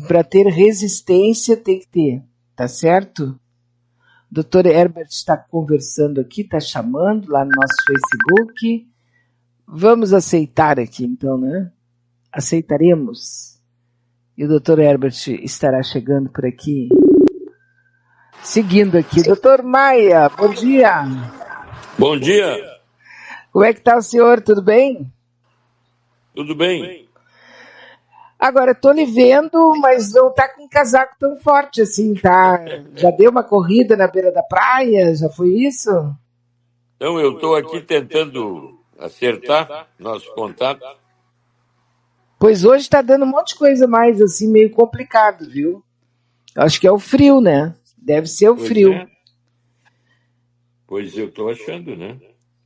para ter resistência tem que ter, tá certo? O Dr. Herbert está conversando aqui, está chamando lá no nosso Facebook. Vamos aceitar aqui então, né? Aceitaremos. E o Dr. Herbert estará chegando por aqui. Seguindo aqui. Dr. Maia, bom dia. Bom dia. Como é que está o senhor? Tudo bem? Tudo bem. Agora, estou lhe vendo, mas não está com um casaco tão forte assim, tá? Já deu uma corrida na beira da praia? Já foi isso? Então, eu estou aqui tentando acertar nosso contato. Pois hoje está dando um monte de coisa mais, assim, meio complicado, viu? Acho que é o frio, né? Deve ser o frio. É. Pois eu estou achando, né?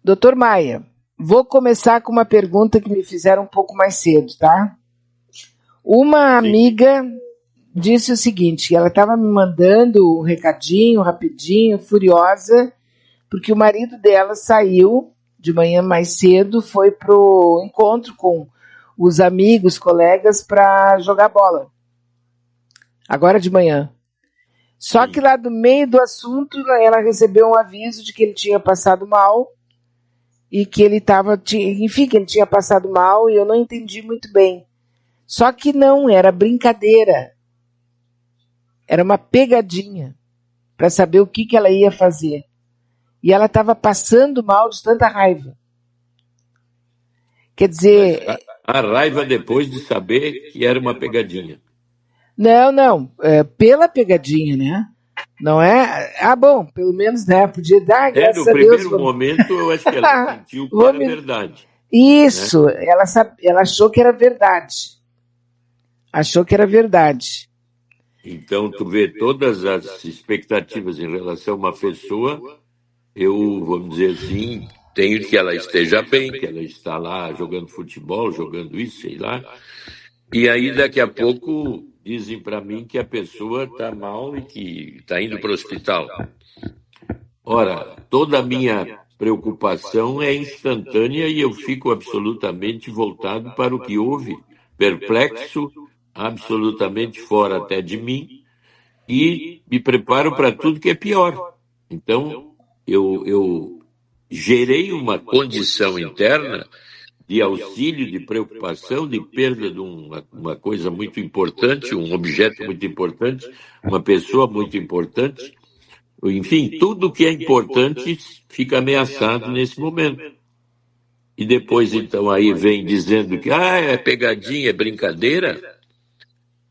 Doutor Maia, vou começar com uma pergunta que me fizeram um pouco mais cedo, tá? Uma amiga disse o seguinte, que ela estava me mandando um recadinho rapidinho, furiosa, porque o marido dela saiu de manhã mais cedo, foi pro encontro com os amigos, colegas, para jogar bola. Agora de manhã. Só que lá do meio do assunto, ela recebeu um aviso de que ele tinha passado mal e que ele estava, enfim, que ele tinha passado mal e eu não entendi muito bem. Só que não, era brincadeira. Era uma pegadinha para saber o que ela ia fazer. E ela estava passando mal de tanta raiva. Quer dizer... Mas a raiva depois de saber que era uma pegadinha. Não, pela pegadinha, né? Não é? Ah, bom, pelo menos, né? Podia dar, graças a Deus. No primeiro momento, eu acho que ela sentiu que era verdade. Isso, né? Ela achou que era verdade. Achou que era verdade. Então, tu vê todas as expectativas em relação a uma pessoa, eu, vamos dizer assim, tenho que ela esteja bem, que ela está lá jogando futebol, jogando isso, sei lá. E aí, daqui a pouco, dizem para mim que a pessoa está mal e que está indo para o hospital. Ora, toda a minha preocupação é instantânea e eu fico absolutamente voltado para o que houve, perplexo, absolutamente fora até de mim, e me preparo para tudo que é pior. Então, eu gerei uma condição interna de auxílio, de preocupação, de perda de uma coisa muito importante, um objeto muito importante, uma pessoa muito importante. Enfim, tudo que é importante fica ameaçado nesse momento. E depois, então, aí vem dizendo que é pegadinha, é brincadeira.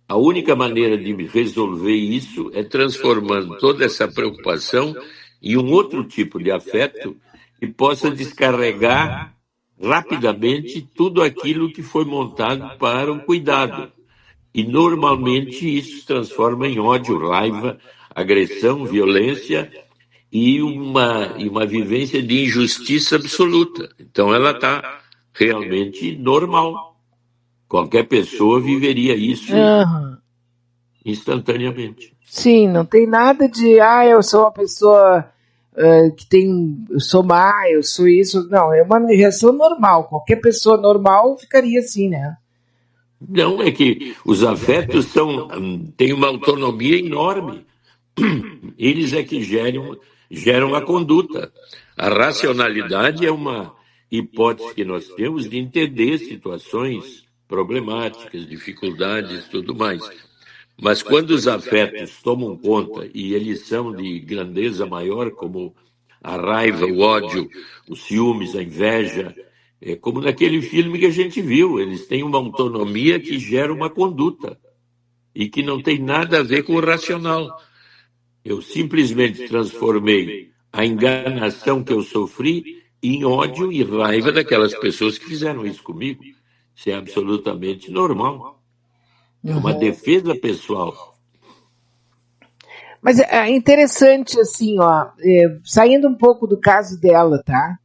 A única maneira de resolver isso é transformando toda essa preocupação em um outro tipo de afeto que possa descarregar rapidamente tudo aquilo que foi montado para o cuidado. E, normalmente, isso se transforma em ódio, raiva, agressão, violência e uma vivência de injustiça absoluta. Então, ela está realmente normal. Qualquer pessoa viveria isso instantaneamente. Sim, não tem nada de, eu sou uma pessoa que tem, eu sou má, eu sou isso. Não, é uma reação normal. Qualquer pessoa normal ficaria assim, né? Não, é que os afetos têm uma autonomia enorme. Eles é que geram a conduta. A racionalidade é uma hipótese que nós temos de entender situações problemáticas, dificuldades, tudo mais. Mas quando os afetos tomam conta e eles são de grandeza maior, como a raiva, o ódio, os ciúmes, a inveja, como naquele filme que a gente viu, eles têm uma autonomia que gera uma conduta e que não tem nada a ver com o racional. Eu simplesmente transformei a enganação que eu sofri em ódio e raiva daquelas pessoas que fizeram isso comigo. Isso é absolutamente normal. É uma defesa pessoal. Mas é interessante, assim, saindo um pouco do caso dela, tá?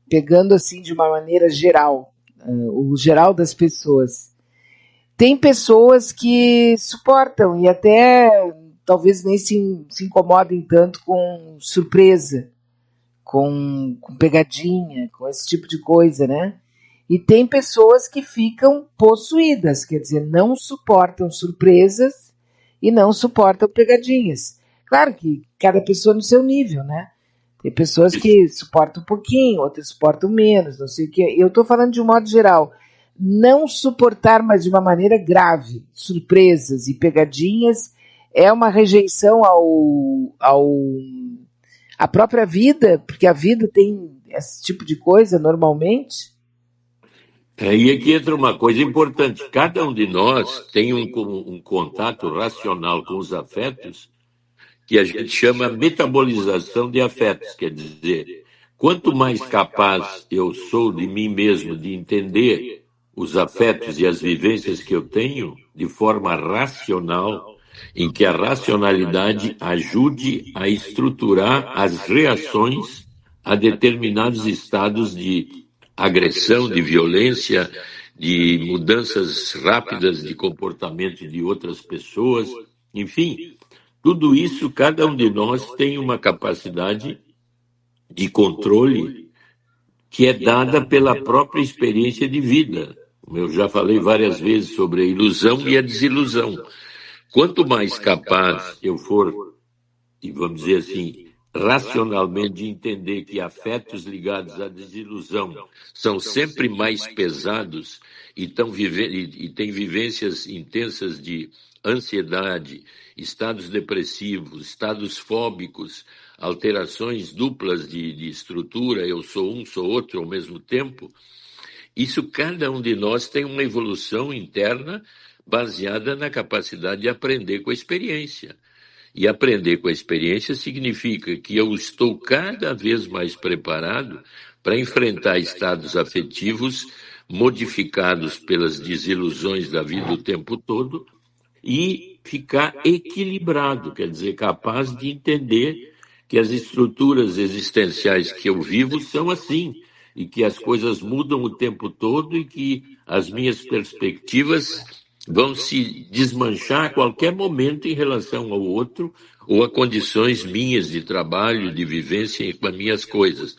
Pegando, assim, de uma maneira geral, o geral das pessoas. Tem pessoas que suportam e até talvez nem se incomodem tanto com surpresa, com pegadinha, com esse tipo de coisa, né? E tem pessoas que ficam possuídas, quer dizer, não suportam surpresas e não suportam pegadinhas. Claro que cada pessoa no seu nível, né? Tem pessoas que suportam um pouquinho, outras suportam menos, não sei o quê. Eu estou falando de um modo geral. Não suportar, mas de uma maneira grave, surpresas e pegadinhas é uma rejeição à própria vida, porque a vida tem esse tipo de coisa normalmente. E aqui entra uma coisa importante. Cada um de nós tem um contato racional com os afetos que a gente chama metabolização de afetos. Quer dizer, quanto mais capaz eu sou de mim mesmo de entender os afetos e as vivências que eu tenho de forma racional, em que a racionalidade ajude a estruturar as reações a determinados estados de agressão, de violência, de mudanças rápidas de comportamento de outras pessoas, enfim, tudo isso, cada um de nós tem uma capacidade de controle que é dada pela própria experiência de vida. Eu já falei várias vezes sobre a ilusão e a desilusão. Quanto mais capaz eu for, e vamos dizer assim, racionalmente de entender que afetos ligados à desilusão são sempre mais pesados e têm vivências intensas de ansiedade, estados depressivos, estados fóbicos, alterações duplas de estrutura, eu sou um, sou outro ao mesmo tempo, isso cada um de nós tem uma evolução interna baseada na capacidade de aprender com a experiência. E aprender com a experiência significa que eu estou cada vez mais preparado para enfrentar estados afetivos modificados pelas desilusões da vida o tempo todo e ficar equilibrado, quer dizer, capaz de entender que as estruturas existenciais que eu vivo são assim e que as coisas mudam o tempo todo e que as minhas perspectivas vão se desmanchar a qualquer momento em relação ao outro ou a condições minhas de trabalho, de vivência com as minhas coisas.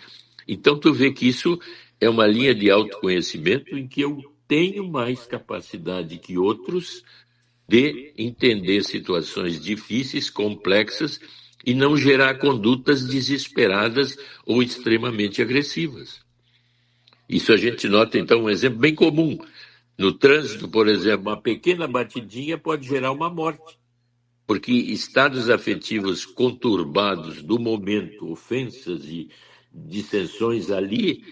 Então, tu vê que isso é uma linha de autoconhecimento em que eu tenho mais capacidade que outros de entender situações difíceis, complexas e não gerar condutas desesperadas ou extremamente agressivas. Isso a gente nota, então, um exemplo bem comum. No trânsito, por exemplo, uma pequena batidinha pode gerar uma morte, porque estados afetivos conturbados do momento, ofensas e dissensões ali,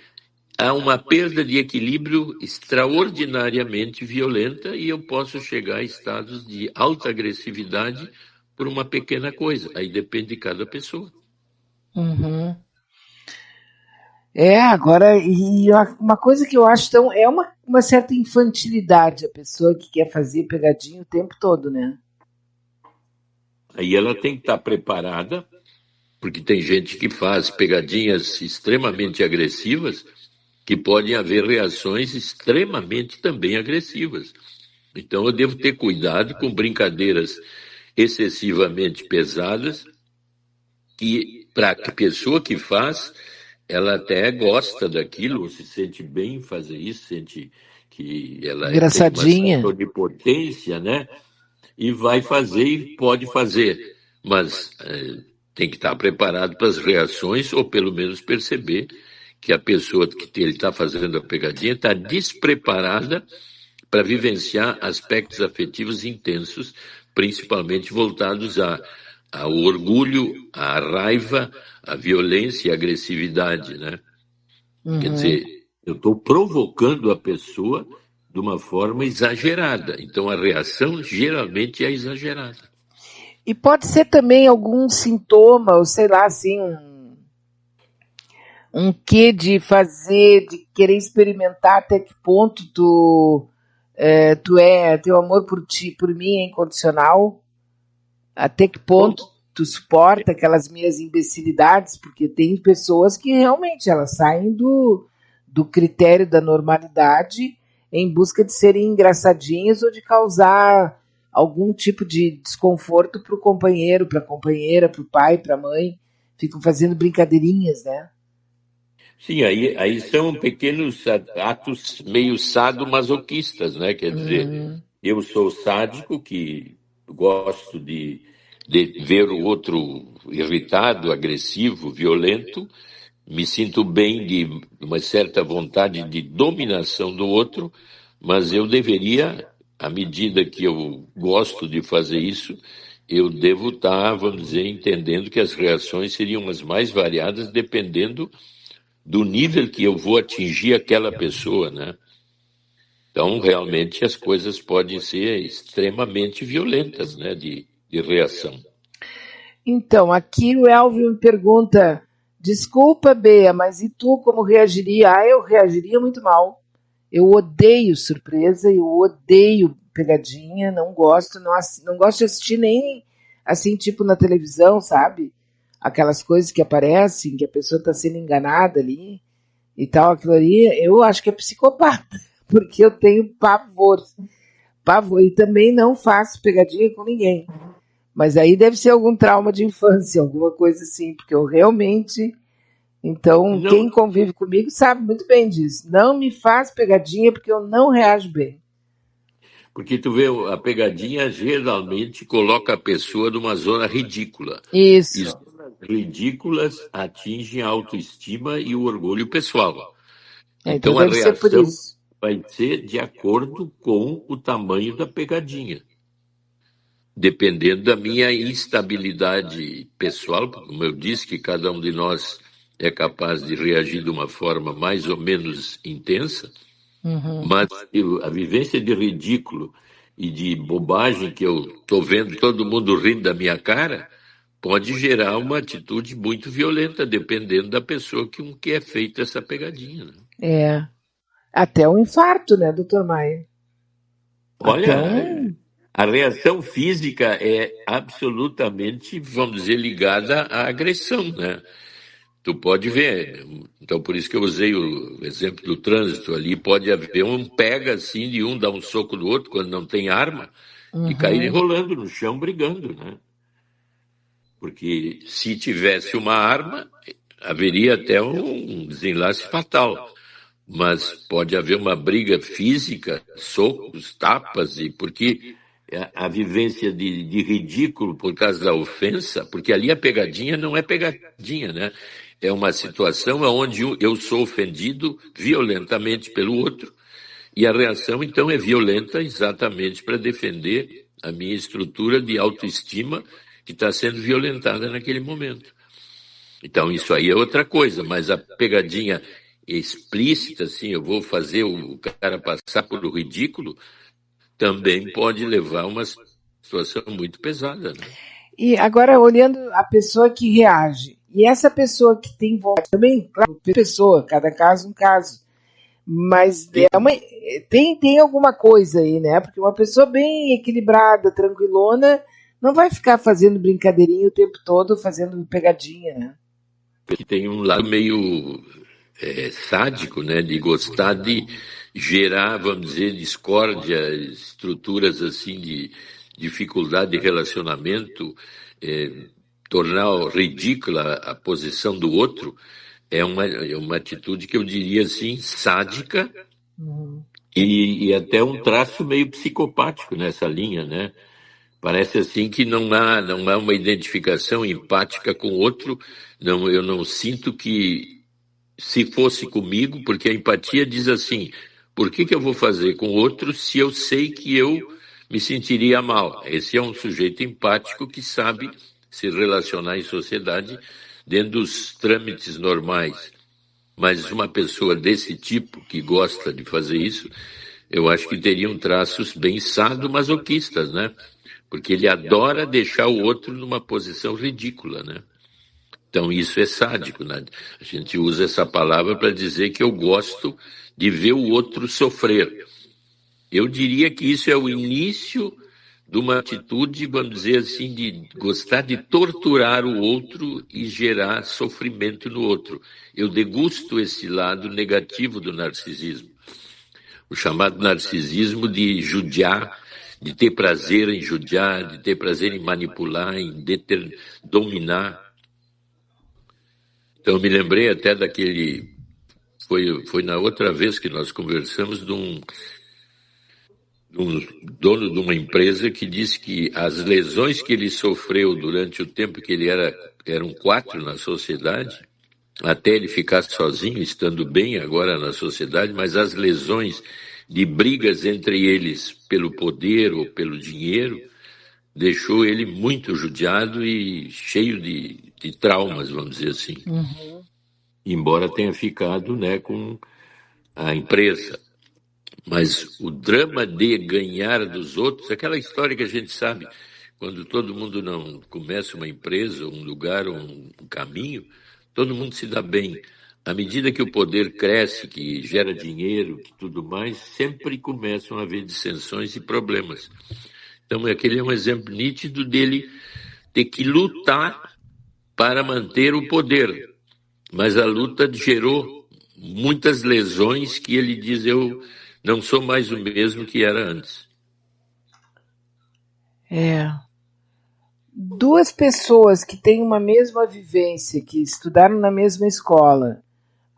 há uma perda de equilíbrio extraordinariamente violenta e eu posso chegar a estados de alta agressividade por uma pequena coisa. Aí depende de cada pessoa. Uhum. Agora, e uma coisa que eu acho tão. É uma certa infantilidade a pessoa que quer fazer pegadinha o tempo todo, né? Aí ela tem que estar preparada, porque tem gente que faz pegadinhas extremamente agressivas, que podem haver reações extremamente também agressivas. Então eu devo ter cuidado com brincadeiras excessivamente pesadas, que para a pessoa que faz, ela até gosta daquilo, ou se sente bem em fazer isso, sente que ela tem uma certa Engraçadinha. onipotência, né? E vai fazer e pode fazer. Mas tem que estar preparado para as reações, ou pelo menos perceber que a pessoa que ele está fazendo a pegadinha está despreparada para vivenciar aspectos afetivos intensos, principalmente voltados ao orgulho, à raiva, à violência e à agressividade, né? Uhum. Quer dizer, eu estou provocando a pessoa de uma forma exagerada. Então, a reação geralmente é exagerada. E pode ser também algum sintoma, ou sei lá, assim, um quê de fazer, de querer experimentar até que ponto teu amor por mim é incondicional, até que ponto tu suporta aquelas minhas imbecilidades, porque tem pessoas que realmente elas saem do critério da normalidade em busca de serem engraçadinhas ou de causar algum tipo de desconforto para o companheiro, para a companheira, para o pai, para a mãe. Ficam fazendo brincadeirinhas, né? Sim, aí são pequenos atos meio sadomasoquistas, né? Quer dizer, eu sou sádico, que gosto de ver o outro irritado, agressivo, violento, me sinto bem de uma certa vontade de dominação do outro, mas eu deveria, à medida que eu gosto de fazer isso, eu devo estar, vamos dizer, entendendo que as reações seriam as mais variadas, dependendo do nível que eu vou atingir aquela pessoa, né? Então, realmente, as coisas podem ser extremamente violentas, né, de reação. Então, aqui o Elvio me pergunta: desculpa, Bea, mas e tu como reagiria? Ah, eu reagiria muito mal. Eu odeio surpresa, eu odeio pegadinha, não gosto, não gosto de assistir nem assim, tipo na televisão, sabe? Aquelas coisas que aparecem, que a pessoa está sendo enganada ali e tal, aquilo ali, eu acho que é psicopata, porque eu tenho pavor. Pavor. E também não faço pegadinha com ninguém. Mas aí deve ser algum trauma de infância, alguma coisa assim, porque eu realmente. Então, Não, quem convive comigo sabe muito bem disso. Não me faz pegadinha porque eu não reajo bem. porque tu vê, a pegadinha geralmente coloca a pessoa numa zona ridícula. E Isso. zonas ridículas atingem a autoestima e o orgulho pessoal. Então Então a deve ser por reação isso. vai ser de acordo com o tamanho da pegadinha. Dependendo da minha instabilidade pessoal, como eu disse, que cada um de nós é capaz de reagir de uma forma mais ou menos intensa, Uhum. mas a vivência de ridículo e de bobagem que eu estou vendo todo mundo rindo da minha cara, pode gerar uma atitude muito violenta, dependendo da pessoa com que é feita essa pegadinha, né? É. Até um infarto, né, doutor Maia? Até Olha, um. a reação física é absolutamente, vamos dizer, ligada à agressão, né? Tu pode ver, então por isso que eu usei o exemplo do trânsito ali, pode haver um pega assim de um dar um soco no outro quando não tem arma e cair Uhum. rolando no chão brigando, né? Porque se tivesse uma arma, haveria até um desenlace fatal. Mas pode haver uma briga física, socos, tapas, e porque a vivência de ridículo por causa da ofensa, porque ali a pegadinha não é pegadinha, né? É uma situação onde eu sou ofendido violentamente pelo outro, e a reação então é violenta exatamente para defender a minha estrutura de autoestima que está sendo violentada naquele momento. Então, isso aí é outra coisa, mas a pegadinha explícita, assim, eu vou fazer o cara passar por o ridículo, também pode levar a uma situação muito pesada, né? E agora, olhando a pessoa que reage, e essa pessoa que tem vontade, também, claro, pessoa, cada caso um caso, mas Sim, tem alguma coisa aí, né? Porque uma pessoa bem equilibrada, tranquilona, não vai ficar fazendo brincadeirinha o tempo todo, fazendo pegadinha, né? que tem um lado meio sádico, né, de gostar de gerar, vamos dizer, discórdia, estruturas assim de dificuldade de relacionamento, tornar ridícula a posição do outro, é uma atitude que eu diria assim, sádica Uhum. e até um traço meio psicopático nessa linha, né? Parece assim que não há uma identificação empática com o outro. Não, eu não sinto que se fosse comigo, porque a empatia diz assim: por que eu vou fazer com o outro se eu sei que eu me sentiria mal? Esse é um sujeito empático que sabe se relacionar em sociedade dentro dos trâmites normais. Mas uma pessoa desse tipo, que gosta de fazer isso, eu acho que teriam traços bem sadomasoquistas, né? Porque ele adora deixar o outro numa posição ridícula, né? Então isso é sádico, né? A gente usa essa palavra para dizer que eu gosto de ver o outro sofrer. Eu diria que isso é o início de uma atitude, vamos dizer assim, de gostar de torturar o outro e gerar sofrimento no outro. Eu degusto esse lado negativo do narcisismo, o chamado narcisismo de judiar, de ter prazer em judiar, de ter prazer em manipular, em dominar. Então, eu me lembrei até daquele foi na outra vez que nós conversamos de um dono de uma empresa que disse que as lesões que ele sofreu durante o tempo que ele eram 4 na sociedade, até ele ficar sozinho, estando bem agora na sociedade, mas as lesões de brigas entre eles pelo poder ou pelo dinheiro deixou ele muito judiado e cheio de traumas, vamos dizer assim. Uhum. Embora tenha ficado, né, com a empresa. Mas o drama de ganhar dos outros, aquela história que a gente sabe, quando todo mundo não começa uma empresa, um lugar, um caminho, todo mundo se dá bem. À medida que o poder cresce, que gera dinheiro, que tudo mais, sempre começam a haver dissensões e problemas. Então, aquele é um exemplo nítido dele ter que lutar para manter o poder. Mas a luta gerou muitas lesões que ele diz, eu não sou mais o mesmo que era antes. Duas pessoas que têm uma mesma vivência, que estudaram na mesma escola,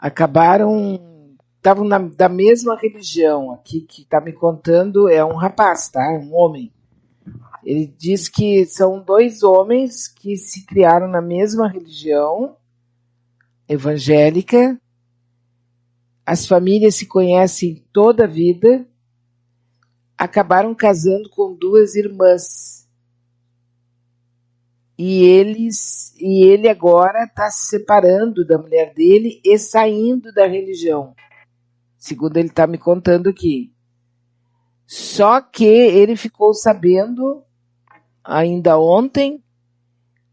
estavam da mesma religião. Aqui que está me contando é um rapaz, tá? Um homem. Ele diz que são 2 homens que se criaram na mesma religião evangélica. As famílias se conhecem toda a vida. Acabaram casando com 2 irmãs. E ele agora está se separando da mulher dele e saindo da religião. Segundo ele está me contando aqui. Só que ele ficou sabendo, ainda ontem,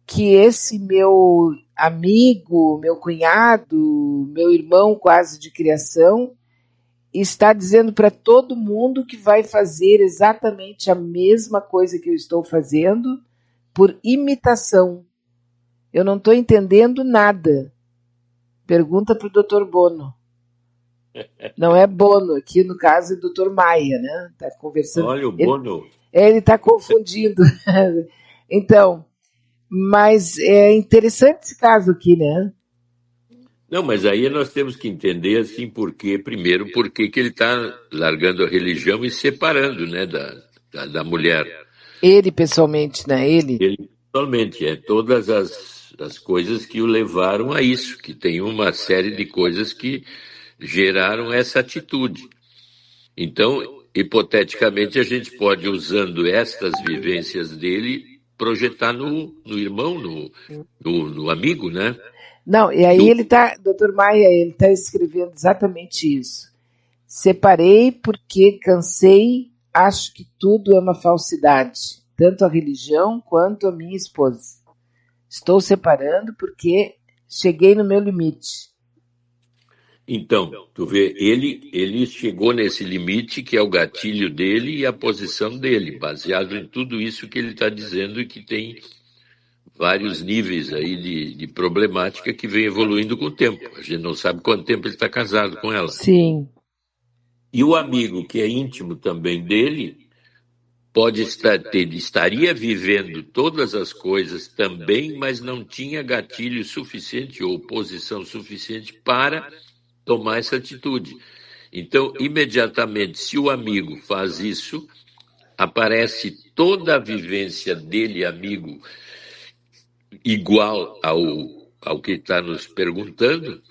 que esse meu amigo, meu cunhado, meu irmão quase de criação, está dizendo para todo mundo que vai fazer exatamente a mesma coisa que eu estou fazendo, por imitação. Eu não estou entendendo nada. Pergunta para o Dr. Bono. Não é Bono, aqui no caso é Dr. Maia, né? Tá conversando. Olha o Bono. Ele está confundindo. Então, mas é interessante esse caso aqui, né? Não, mas aí nós temos que entender, assim, primeiro, por que ele está largando a religião e separando, né, da mulher. Ele pessoalmente, né? Ele pessoalmente, todas as coisas que o levaram a isso, que tem uma série de coisas que geraram essa atitude. Então, hipoteticamente, a gente pode, usando estas vivências dele, projetar no irmão, no amigo, né? Não, e aí Dr. Maia, ele está escrevendo exatamente isso. Separei porque cansei, acho que tudo é uma falsidade, tanto a religião quanto a minha esposa. Estou separando porque cheguei no meu limite. Então, tu vê, ele chegou nesse limite que é o gatilho dele e a posição dele, baseado em tudo isso que ele está dizendo e que tem vários níveis aí de problemática que vem evoluindo com o tempo. A gente não sabe quanto tempo ele está casado com ela. Sim. E o amigo, que é íntimo também dele, estaria vivendo todas as coisas também, mas não tinha gatilho suficiente ou posição suficiente para tomar essa atitude. Então, imediatamente, se o amigo faz isso, aparece toda a vivência dele, amigo, igual ao que está nos perguntando.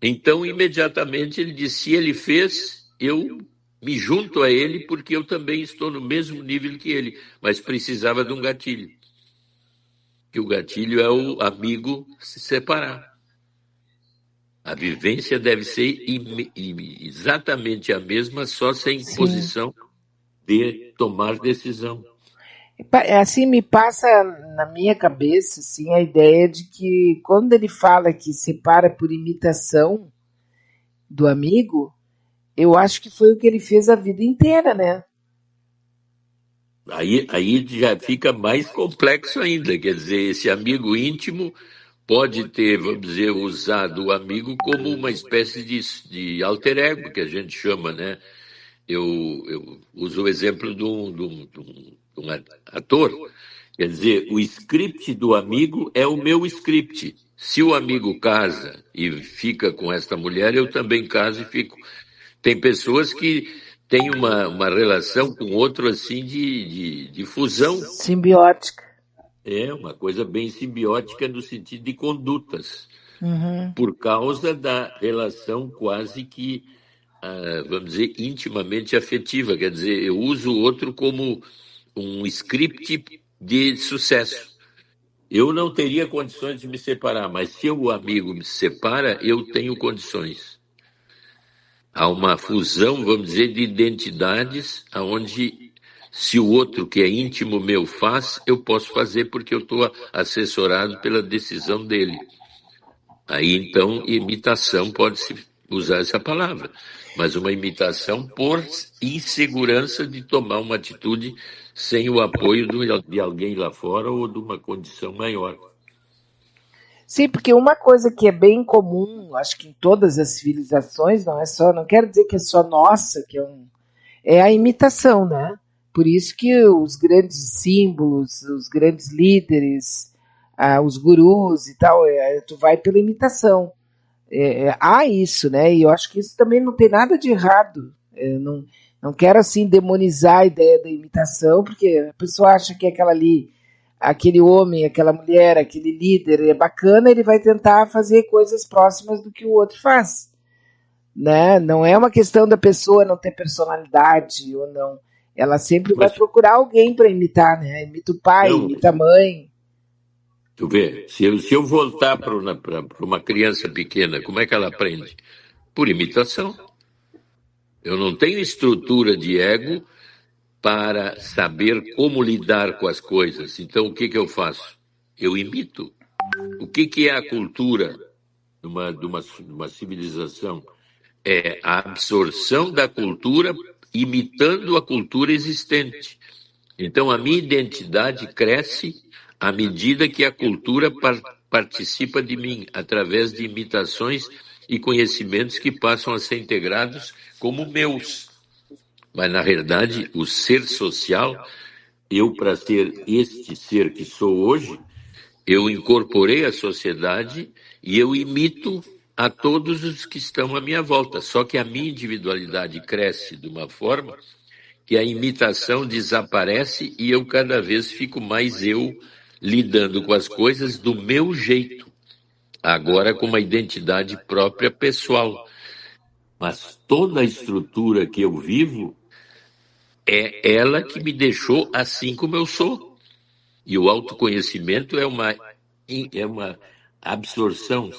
Então, imediatamente, ele diz, se ele fez, eu me junto a ele porque eu também estou no mesmo nível que ele, mas precisava de um gatilho. Que o gatilho é o amigo se separar. A vivência deve ser exatamente a mesma, só sem posição de tomar decisão. Assim me passa na minha cabeça assim, a ideia de que quando ele fala que separa por imitação do amigo, eu acho que foi o que ele fez a vida inteira, né? Aí já fica mais complexo ainda, quer dizer, esse amigo íntimo pode ter, vamos dizer, usado o amigo como uma espécie de alter ego, que a gente chama, né? Eu uso o exemplo de um ator Quer dizer, o script do amigo é o meu script. Se o amigo casa e fica com esta mulher, eu também caso e fico. Tem pessoas que têm uma relação com outro assim de fusão. Simbiótica. É uma coisa bem simbiótica no sentido de condutas, Uhum. por causa da relação quase que, vamos dizer, intimamente afetiva. Quer dizer, eu uso o outro como um script de sucesso. Eu não teria condições de me separar, mas se o amigo me separa, eu tenho condições. Há uma fusão, vamos dizer, de identidades, onde se o outro que é íntimo meu faz, eu posso fazer porque eu estou assessorado pela decisão dele. Aí então, imitação pode-se usar essa palavra, mas uma imitação por insegurança de tomar uma atitude sem o apoio de alguém lá fora ou de uma condição maior. Sim, porque uma coisa que é bem comum, acho que em todas as civilizações, não quero dizer que é só nossa, é a imitação, né? Por isso que os grandes símbolos, os grandes líderes, os gurus e tal, tu vai pela imitação. Há isso, né? E eu acho que isso também não tem nada de errado. Não quero assim demonizar a ideia da imitação, porque a pessoa acha que aquela ali, aquele homem, aquela mulher, aquele líder é bacana, ele vai tentar fazer coisas próximas do que o outro faz, né? Não é uma questão da pessoa não ter personalidade ou não. Ela sempre vai Mas, procurar alguém para imitar, né? Imita o pai, não, imita a mãe. tu vê, se eu voltar para uma criança pequena, como é que ela aprende? Por imitação. Eu não tenho estrutura de ego para saber como lidar com as coisas. Então, o que eu faço? Eu imito. O que é a cultura de uma civilização? É a absorção da cultura imitando a cultura existente. Então, a minha identidade cresce à medida que a cultura participa de mim, através de imitações e conhecimentos que passam a ser integrados como meus. Mas, na realidade, o ser social, eu, para ser este ser que sou hoje, eu incorporei a sociedade e eu imito a todos os que estão à minha volta. Só que a minha individualidade cresce de uma forma que a imitação desaparece e eu cada vez fico mais eu lidando com as coisas do meu jeito, agora com uma identidade própria pessoal. Mas toda a estrutura que eu vivo é ela que me deixou assim como eu sou. E o autoconhecimento é uma absorção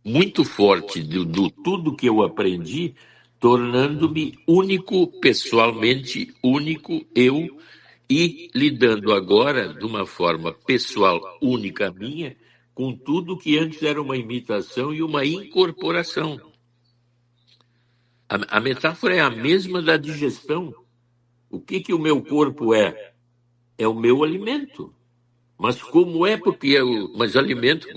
muito forte do tudo que eu aprendi, tornando-me único, pessoalmente único, eu, e lidando agora de uma forma pessoal única minha, com tudo que antes era uma imitação e uma incorporação. A metáfora é a mesma da digestão. O que o meu corpo é? É o meu alimento. Mas como é? Mas alimento,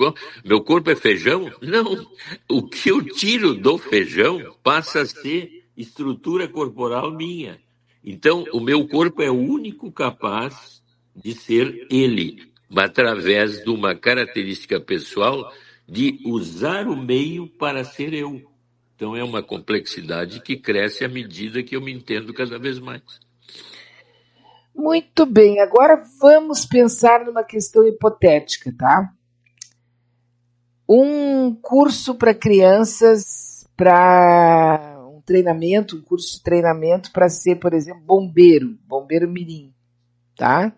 meu corpo é feijão? Não. O que eu tiro do feijão passa a ser estrutura corporal minha. Então, o meu corpo é o único capaz de ser ele, através de uma característica pessoal de usar o meio para ser eu. Então, é uma complexidade que cresce à medida que eu me entendo cada vez mais. Muito bem, agora vamos pensar numa questão hipotética, tá? Um curso para crianças, para um curso de treinamento para ser, por exemplo, bombeiro mirim, tá?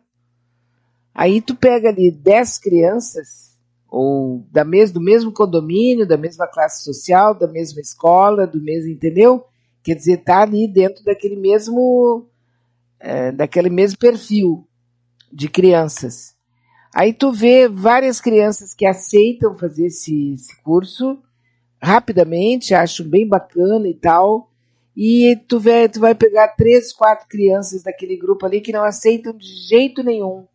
Aí tu pega ali 10 crianças, ou do mesmo condomínio, da mesma classe social, da mesma escola, do mesmo, entendeu? Quer dizer, tá ali dentro daquele mesmo perfil de crianças. Aí tu vê várias crianças que aceitam fazer esse curso rapidamente, acham bem bacana e tal, e tu vai pegar 3, 4 crianças daquele grupo ali que não aceitam de jeito nenhum.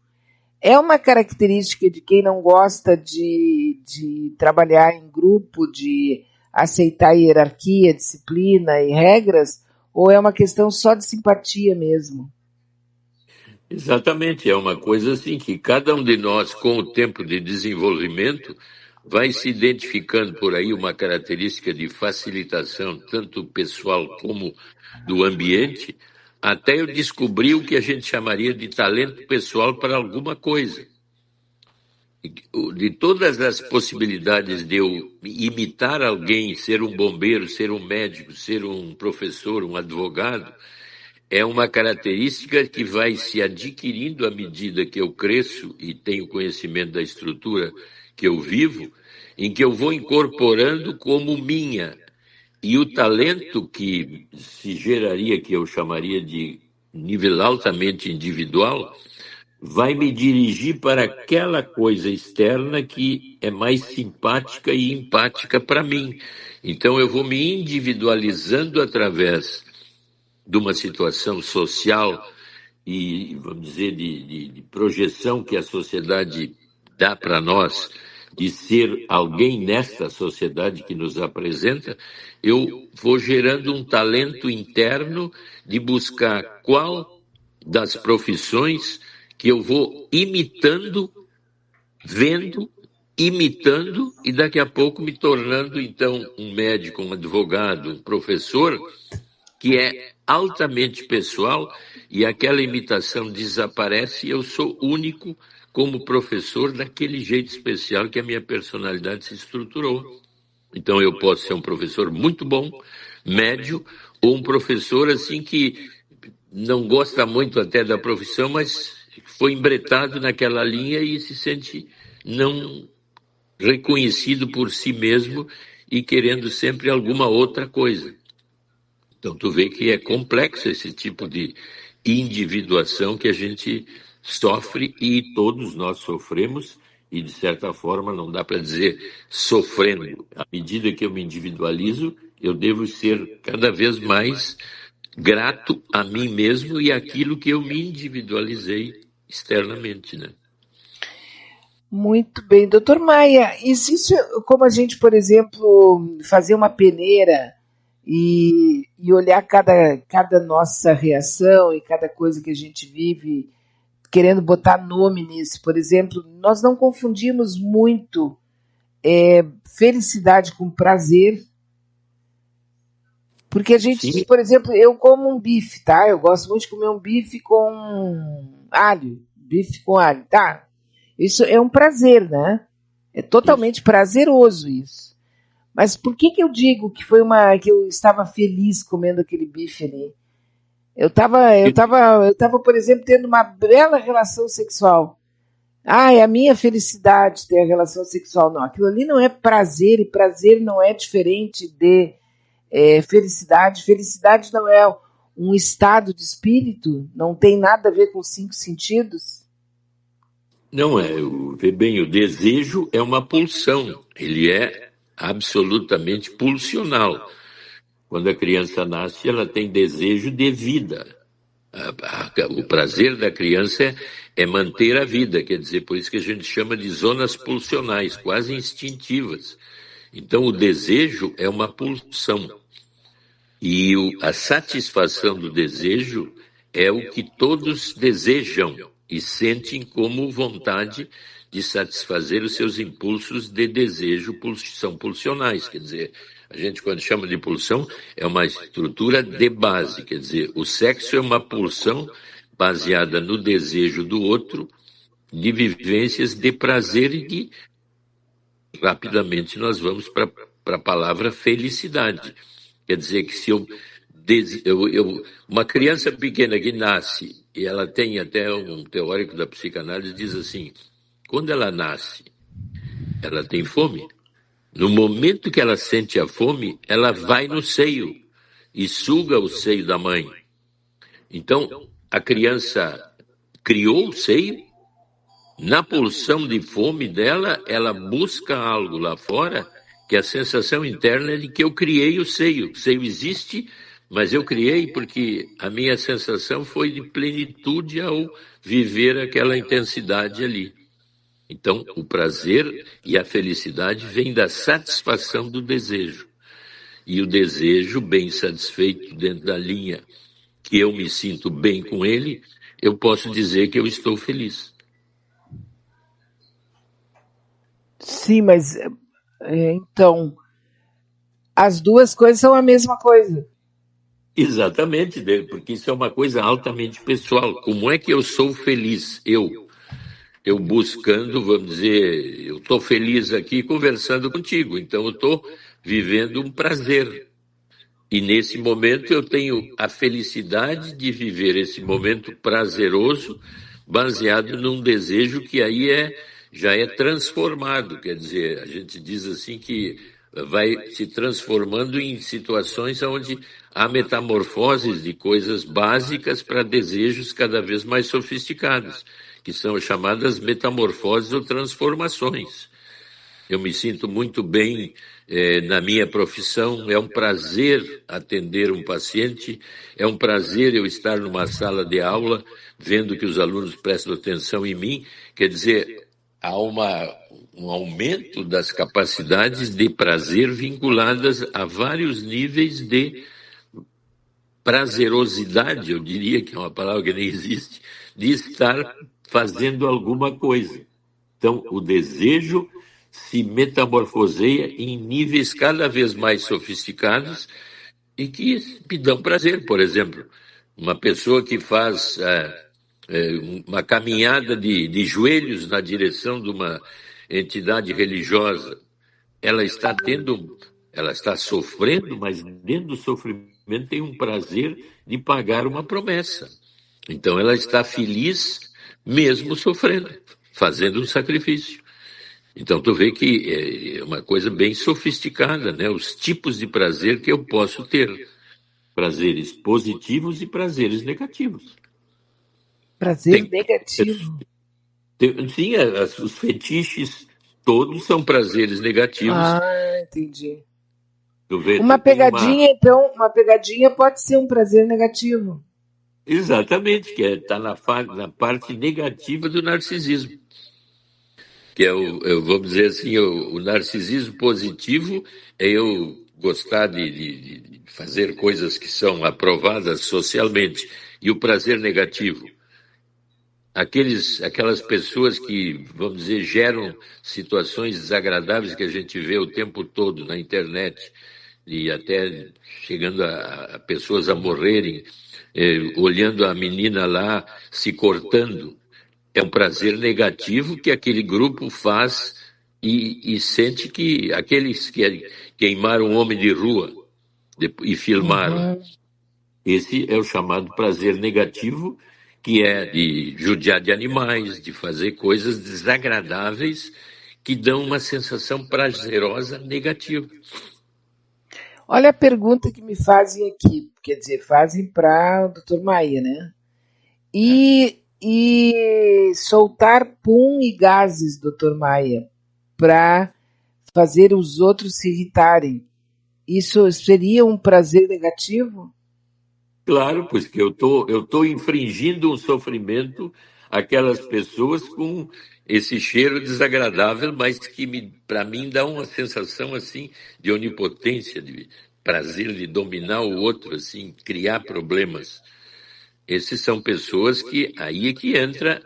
É uma característica de quem não gosta de trabalhar em grupo, de aceitar hierarquia, disciplina e regras, ou é uma questão só de simpatia mesmo? Exatamente, é uma coisa assim que cada um de nós, com o tempo de desenvolvimento, vai se identificando por aí uma característica de facilitação, tanto pessoal como do ambiente, até eu descobrir o que a gente chamaria de talento pessoal para alguma coisa. De todas as possibilidades de eu imitar alguém, ser um bombeiro, ser um médico, ser um professor, um advogado, é uma característica que vai se adquirindo à medida que eu cresço e tenho conhecimento da estrutura que eu vivo, em que eu vou incorporando como minha. E o talento que se geraria, que eu chamaria de nível altamente individual, vai me dirigir para aquela coisa externa que é mais simpática e empática para mim. Então eu vou me individualizando através de uma situação social e, vamos dizer, de projeção que a sociedade dá para nós, de ser alguém nesta sociedade que nos apresenta, eu vou gerando um talento interno de buscar qual das profissões que eu vou imitando, vendo, imitando e daqui a pouco me tornando, então, um médico, um advogado, um professor, que é altamente pessoal e aquela imitação desaparece e eu sou único como professor daquele jeito especial que a minha personalidade se estruturou. Então eu posso ser um professor muito bom, médio, ou um professor assim que não gosta muito até da profissão, mas foi embretado naquela linha e se sente não reconhecido por si mesmo e querendo sempre alguma outra coisa. Então, tu vê que é complexo esse tipo de individuação que a gente sofre e todos nós sofremos e, de certa forma, não dá para dizer sofrendo. À medida que eu me individualizo, eu devo ser cada vez mais grato a mim mesmo e àquilo que eu me individualizei externamente, né? Muito bem, doutor Maia, existe como a gente, por exemplo, fazer uma peneira e olhar cada nossa reação e cada coisa que a gente vive, querendo botar nome nisso. Por exemplo, nós não confundimos muito felicidade com prazer, porque a gente, Sim, por exemplo, eu como um bife, tá? Eu gosto muito de comer um bife com alho, bife com alho, tá? Isso é um prazer, né? É isso. totalmente prazeroso isso. Mas por que eu digo que que eu estava feliz comendo aquele bife ali? Eu tava, por exemplo, tendo uma bela relação sexual. Ah, é a minha felicidade ter a relação sexual. Não, aquilo ali não é prazer, e prazer não é diferente de felicidade. Felicidade não é um estado de espírito, não tem nada a ver com os cinco sentidos. Não é, vê bem, o desejo é uma pulsão, ele é absolutamente pulsional. Quando a criança nasce, ela tem desejo de vida. O prazer da criança é manter a vida, quer dizer, por isso que a gente chama de zonas pulsionais, quase instintivas. Então, o desejo é uma pulsão. E a satisfação do desejo é o que todos desejam e sentem como vontade de satisfazer os seus impulsos de desejo, são pulsionais, quer dizer, a gente quando chama de pulsão é uma estrutura de base, quer dizer, o sexo é uma pulsão baseada no desejo do outro, de vivências de prazer e de, rapidamente nós vamos para a palavra felicidade. Quer dizer que se uma criança pequena que nasce, e ela tem até um teórico da psicanálise, diz assim, quando ela nasce, ela tem fome. No momento que ela sente a fome, ela vai no seio e suga o seio da mãe. Então, a criança criou o seio, na pulsão de fome dela, ela busca algo lá fora, que a sensação interna é de que eu criei o seio. O seio existe, mas eu criei porque a minha sensação foi de plenitude ao viver aquela intensidade ali. Então, o prazer e a felicidade vêm da satisfação do desejo. E o desejo, bem satisfeito dentro da linha que eu me sinto bem com ele, eu posso dizer que eu estou feliz. Sim, mas então, as duas coisas são a mesma coisa. Exatamente, porque isso é uma coisa altamente pessoal. Como é que eu sou feliz? Eu buscando, vamos dizer, eu estou feliz aqui conversando contigo, então eu estou vivendo um prazer. E nesse momento eu tenho a felicidade de viver esse momento prazeroso, baseado num desejo que aí já é transformado. Quer dizer, a gente diz assim que vai se transformando em situações onde há metamorfoses de coisas básicas para desejos cada vez mais sofisticados, que são chamadas metamorfoses ou transformações. Eu me sinto muito bem na minha profissão, é um prazer atender um paciente, é um prazer eu estar numa sala de aula, vendo que os alunos prestam atenção em mim, quer dizer, há um aumento das capacidades de prazer vinculadas a vários níveis de prazerosidade, eu diria que é uma palavra que nem existe, de estar fazendo alguma coisa. Então, o desejo se metamorfoseia em níveis cada vez mais sofisticados e que me dão prazer. Por exemplo, uma pessoa que faz uma caminhada de joelhos na direção de uma entidade religiosa, ela está sofrendo, mas dentro do sofrimento tem um prazer de pagar uma promessa. Então, ela está feliz mesmo sofrendo, fazendo um sacrifício. Então, tu vê que é uma coisa bem sofisticada, né? Os tipos de prazer que eu posso ter. Prazeres positivos e prazeres negativos. Prazer negativo? Sim, os fetiches todos são prazeres negativos. Ah, entendi. Tu vê, Uma pegadinha, então, uma pegadinha pode ser um prazer negativo. Exatamente, que está na parte negativa do narcisismo. Que é vamos dizer assim, o narcisismo positivo é eu gostar de fazer coisas que são aprovadas socialmente. E o prazer negativo, aquelas pessoas que, vamos dizer, geram situações desagradáveis que a gente vê o tempo todo na internet, e até chegando a pessoas a morrerem, olhando a menina lá se cortando. É um prazer negativo que aquele grupo faz e sente que aqueles que queimaram um homem de rua e filmaram. Uhum. Esse é o chamado prazer negativo, que é de judiar de animais, de fazer coisas desagradáveis que dão uma sensação prazerosa negativa. Olha a pergunta que me fazem aqui, quer dizer, fazem para o Dr. Maia, né? E soltar pum e gases, Dr. Maia, para fazer os outros se irritarem. Isso seria um prazer negativo? Claro, pois que eu tô infringindo um sofrimento àquelas pessoas com esse cheiro desagradável, mas que para mim dá uma sensação assim de onipotência, de prazer de dominar o outro, assim, criar problemas. Esses são pessoas que aí é que entra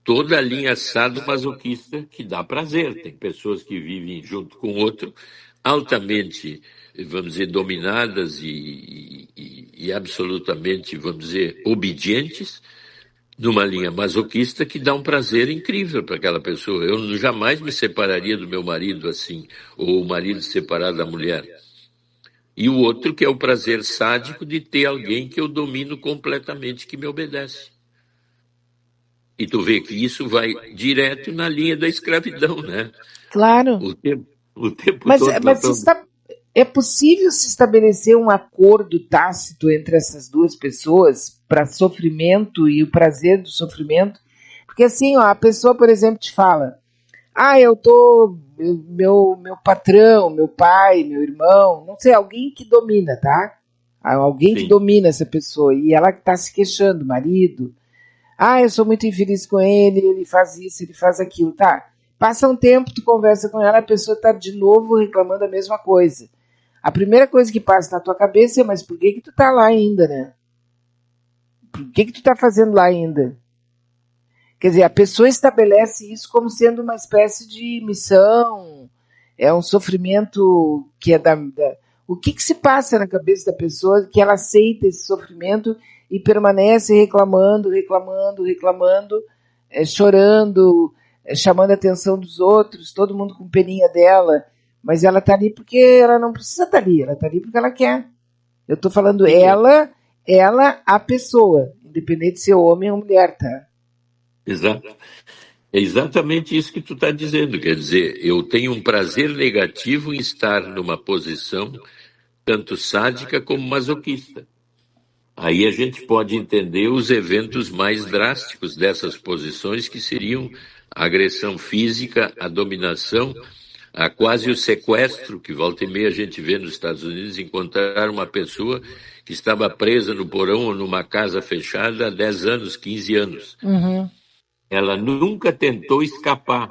toda a linha sadomasoquista que dá prazer. Tem pessoas que vivem junto com o outro, altamente, vamos dizer, dominadas e absolutamente, vamos dizer, obedientes, numa linha masoquista que dá um prazer incrível para aquela pessoa. Eu jamais me separaria do meu marido assim, ou o marido separar da mulher. E o outro que é o prazer sádico de ter alguém que eu domino completamente, que me obedece. E tu vê que isso vai direto na linha da escravidão, né? Claro. O tempo Mas, todo. mas é possível se estabelecer um acordo tácito entre essas duas pessoas para sofrimento e o prazer do sofrimento? Porque assim, ó, a pessoa, por exemplo, te fala: ah, meu patrão, meu pai, meu irmão, não sei, alguém que domina, tá? Alguém que Sim. domina essa pessoa e ela que está se queixando, marido. Ah, eu sou muito infeliz com ele faz isso, ele faz aquilo, tá? Passa um tempo, tu conversa com ela, a pessoa está de novo reclamando a mesma coisa. A primeira coisa que passa na tua cabeça é: mas por que tu tá lá ainda, né? O que tu está fazendo lá ainda? Quer dizer, a pessoa estabelece isso como sendo uma espécie de missão, é um sofrimento que é o que se passa na cabeça da pessoa que ela aceita esse sofrimento e permanece reclamando, chorando, chamando a atenção dos outros, todo mundo com peninha dela, mas ela está ali porque ela não precisa estar ali, ela está ali porque ela quer. Eu estou falando ela, a pessoa, independente de ser homem ou mulher, tá? Exato. É exatamente isso que tu está dizendo. Quer dizer, eu tenho um prazer negativo em estar numa posição tanto sádica como masoquista. Aí a gente pode entender os eventos mais drásticos dessas posições, que seriam a agressão física, a dominação, a quase o sequestro, que volta e meia a gente vê nos Estados Unidos, encontrar uma pessoa que estava presa no porão ou numa casa fechada há 10 anos, 15 anos. Uhum. Ela nunca tentou escapar,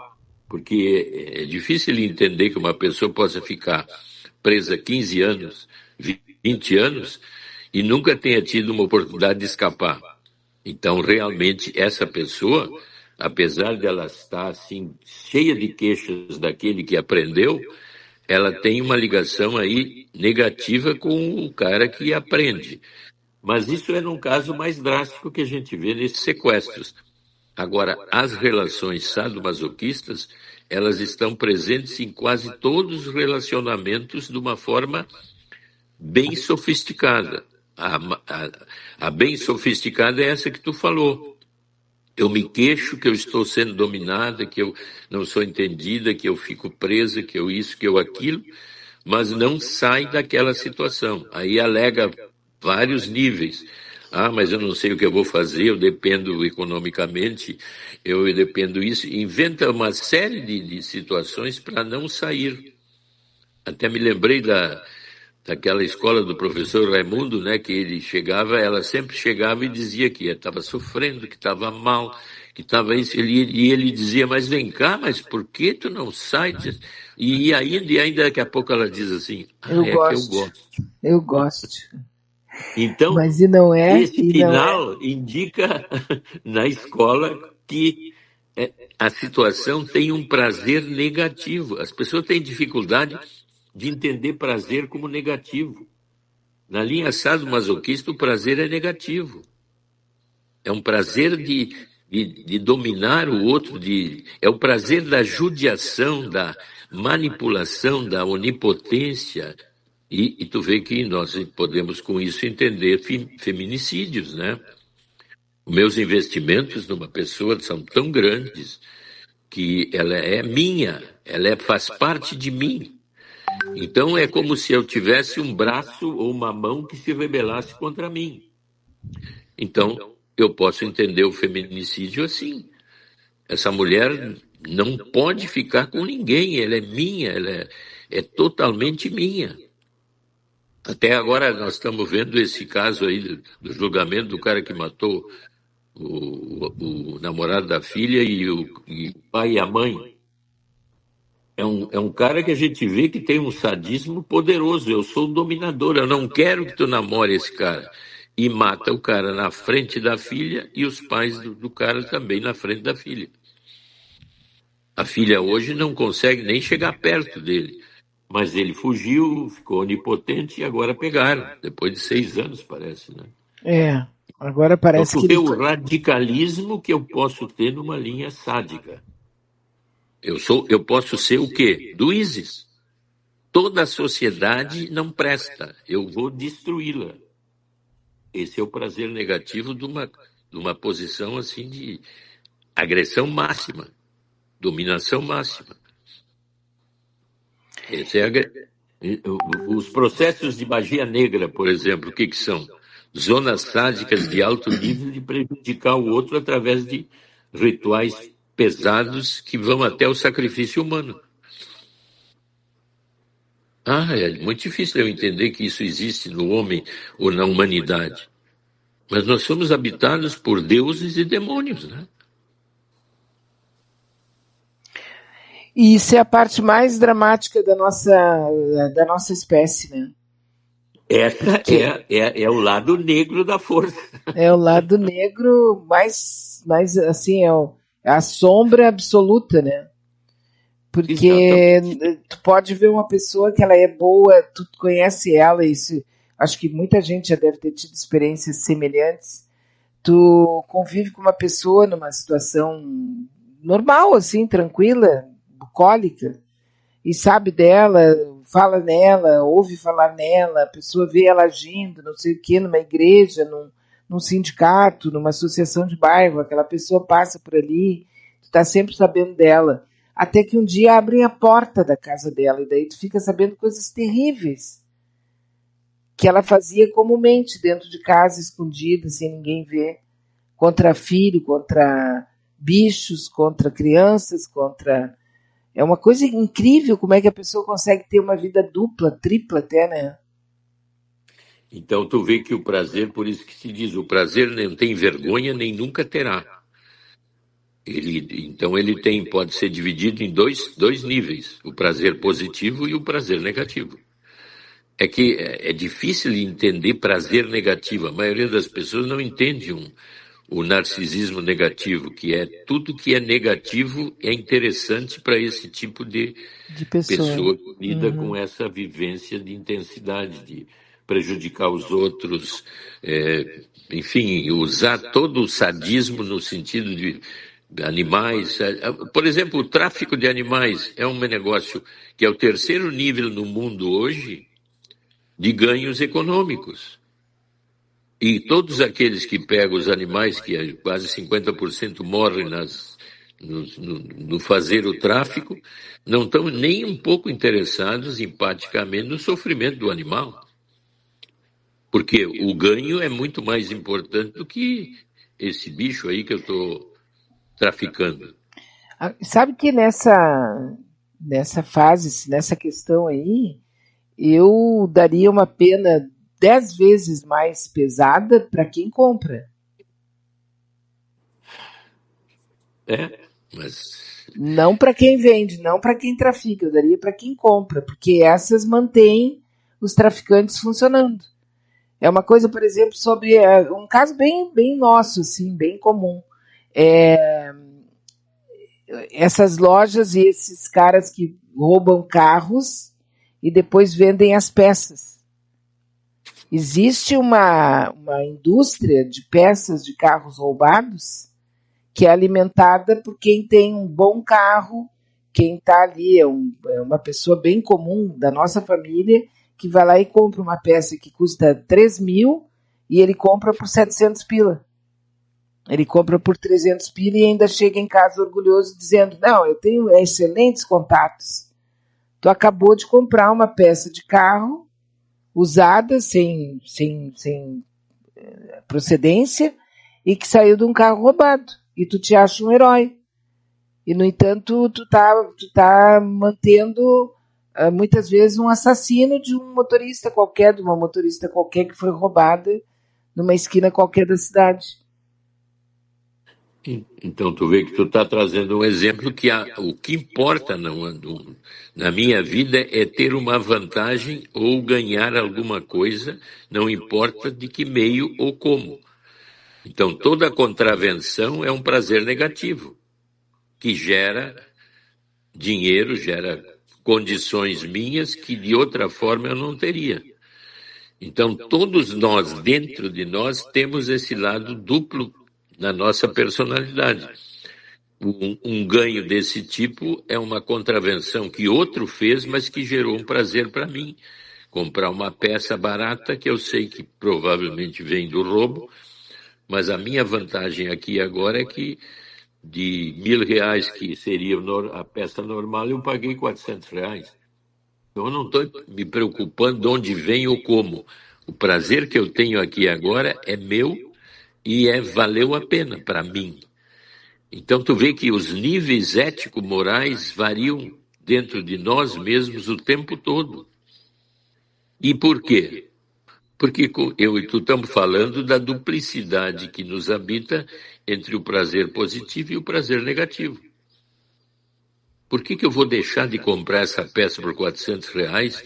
porque é difícil entender que uma pessoa possa ficar presa 15 anos, 20 anos, e nunca tenha tido uma oportunidade de escapar. Então, realmente, essa pessoa, apesar de ela estar assim, cheia de queixas daquele que aprendeu, ela tem uma ligação aí negativa com o cara que aprende. Mas isso é num caso mais drástico que a gente vê nesses sequestros. Agora, as relações sadomasoquistas, elas estão presentes em quase todos os relacionamentos de uma forma bem sofisticada. A bem sofisticada é essa que tu falou. Eu me queixo que eu estou sendo dominada, que eu não sou entendida, que eu fico presa, que eu isso, que eu aquilo, mas não sai daquela situação. Aí alega vários níveis. Ah, mas eu não sei o que eu vou fazer, eu dependo economicamente, eu dependo isso. Inventa uma série de situações para não sair. Até me lembrei daquela escola do professor Raimundo, né, que ele chegava, ela sempre chegava e dizia que estava sofrendo, que estava mal, que estava isso, e ele dizia, mas vem cá, mas por que tu não sai? E ainda daqui a pouco ela diz assim, é que eu gosto. Eu gosto. Então, Mas e não é? esse final indica na escola que a situação tem um prazer negativo. As pessoas têm dificuldade de entender prazer como negativo. Na linha sadomasoquista, o prazer é negativo. É um prazer de dominar o outro, é o prazer da judiação, da manipulação, da onipotência. E tu vê que nós podemos com isso entender feminicídios, né? Os meus investimentos numa pessoa são tão grandes que ela é minha, faz parte de mim. Então é como se eu tivesse um braço ou uma mão que se rebelasse contra mim. Então eu posso entender o feminicídio assim. Essa mulher não pode ficar com ninguém, ela é minha, é totalmente minha. Até agora nós estamos vendo esse caso aí do julgamento do cara que matou o namorado da filha e o pai e a mãe. É um cara que a gente vê que tem um sadismo poderoso. Eu sou o dominador, eu não quero que tu namore esse cara. E mata o cara na frente da filha e os pais do cara também na frente da filha. A filha hoje não consegue nem chegar perto dele. Mas ele fugiu, ficou onipotente e agora pegaram. Depois de 6 anos, parece, né? Agora parece então, que... o radicalismo que eu posso ter numa linha sádica. Eu posso ser o quê? Do ISIS. Toda a sociedade não presta. Eu vou destruí-la. Esse é o prazer negativo de uma posição assim de agressão máxima, dominação máxima. Esse é os processos de magia negra, por exemplo, o que são? Zonas sádicas de alto nível de prejudicar o outro através de rituais pesados que vão até o sacrifício humano. É muito difícil eu entender que isso existe no homem ou na humanidade. Mas nós somos habitados por deuses e demônios, né? E isso é a parte mais dramática da nossa espécie, né? Essa Porque é o lado negro da força. é o lado negro mais assim, é a sombra absoluta, né? Porque Exatamente. tu pode ver uma pessoa que ela é boa, tu conhece ela, isso, acho que muita gente já deve ter tido experiências semelhantes. Tu convive com uma pessoa numa situação normal, assim, tranquila, bucólica, e sabe dela, fala nela, ouve falar nela, a pessoa vê ela agindo, não sei o que, numa igreja, num sindicato, numa associação de bairro, aquela pessoa passa por ali, tu tá sempre sabendo dela. Até que um dia abrem a porta da casa dela, e daí tu fica sabendo coisas terríveis que ela fazia comumente dentro de casa, escondida, sem ninguém ver, contra filho, contra bichos, contra crianças, contra. É uma coisa incrível como é que a pessoa consegue ter uma vida dupla, tripla até, né? Então tu vê que o prazer, por isso que se diz, o prazer não tem vergonha nem nunca terá. Então ele pode ser dividido em dois níveis, o prazer positivo e o prazer negativo. É que é difícil entender prazer negativo. A maioria das pessoas não entende o narcisismo negativo, que é tudo que é negativo é interessante para esse tipo de De pessoa. pessoa que lida com Uhum. essa vivência de intensidade, de prejudicar os outros, enfim, usar todo o sadismo no sentido de animais. Por exemplo, o tráfico de animais é um negócio que é o terceiro nível no mundo hoje de ganhos econômicos. E todos aqueles que pegam os animais, que quase 50% morrem no fazer o tráfico, não estão nem um pouco interessados empaticamente no sofrimento do animal. Porque o ganho é muito mais importante do que esse bicho aí que eu estou traficando. Sabe que nessa fase, nessa questão aí, eu daria uma pena 10 vezes mais pesada para quem compra. É, mas Não para quem vende, não para quem trafica, eu daria para quem compra, porque essas mantêm os traficantes funcionando. É uma coisa, por exemplo, sobre um caso bem nosso, assim, bem comum. É, essas lojas e esses caras que roubam carros e depois vendem as peças. Existe uma indústria de peças de carros roubados que é alimentada por quem tem um bom carro, quem está ali é uma pessoa bem comum da nossa família que vai lá e compra uma peça que custa 3 mil e ele compra por 700 pila. Ele compra por 300 pila e ainda chega em casa orgulhoso dizendo, não, eu tenho excelentes contatos. Tu acabou de comprar uma peça de carro usada, sem procedência, e que saiu de um carro roubado. E tu te acha um herói. E, no entanto, tu tá mantendo, muitas vezes, um assassino de um motorista qualquer, de uma motorista qualquer que foi roubada numa esquina qualquer da cidade. então tu vê que tu está trazendo um exemplo que o que importa na minha vida é ter uma vantagem ou ganhar alguma coisa, não importa de que meio ou como. Então toda contravenção é um prazer negativo, que gera dinheiro, gera condições minhas que de outra forma eu não teria. Então todos nós, dentro de nós, temos esse lado duplo na nossa personalidade. Um ganho desse tipo é uma contravenção que outro fez, mas que gerou um prazer para mim. Comprar uma peça barata que eu sei que provavelmente vem do roubo, mas a minha vantagem aqui agora é que de R$ 1.000, que seria a peça normal, eu paguei R$ 400. Então eu não estou me preocupando de onde vem ou como. O prazer que eu tenho aqui agora é meu e valeu a pena para mim. Então tu vê que os níveis ético-morais variam dentro de nós mesmos o tempo todo. E por quê? Porque eu e tu estamos falando da duplicidade que nos habita entre o prazer positivo e o prazer negativo. Por que eu vou deixar de comprar essa peça por R$ 400?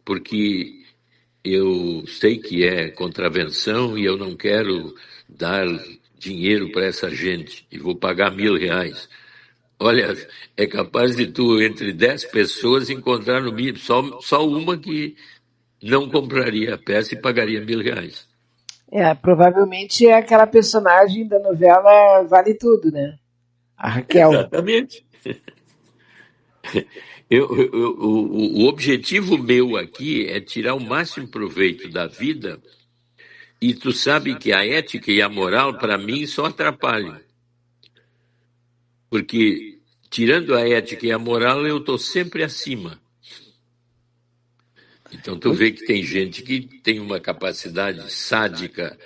Porque eu sei que é contravenção e eu não quero dar dinheiro para essa gente e vou pagar R$ 1.000. Olha, é capaz de tu, entre 10 pessoas, encontrar no mínimo só uma que não compraria a peça e pagaria R$ 1.000. Provavelmente é aquela personagem da novela Vale Tudo, né? A Raquel. Exatamente. O objetivo meu aqui é tirar o máximo proveito da vida, e tu sabe que a ética e a moral, para mim, só atrapalham. Porque, tirando a ética e a moral, eu estou sempre acima. Então, tu vê que tem gente que tem uma capacidade sádica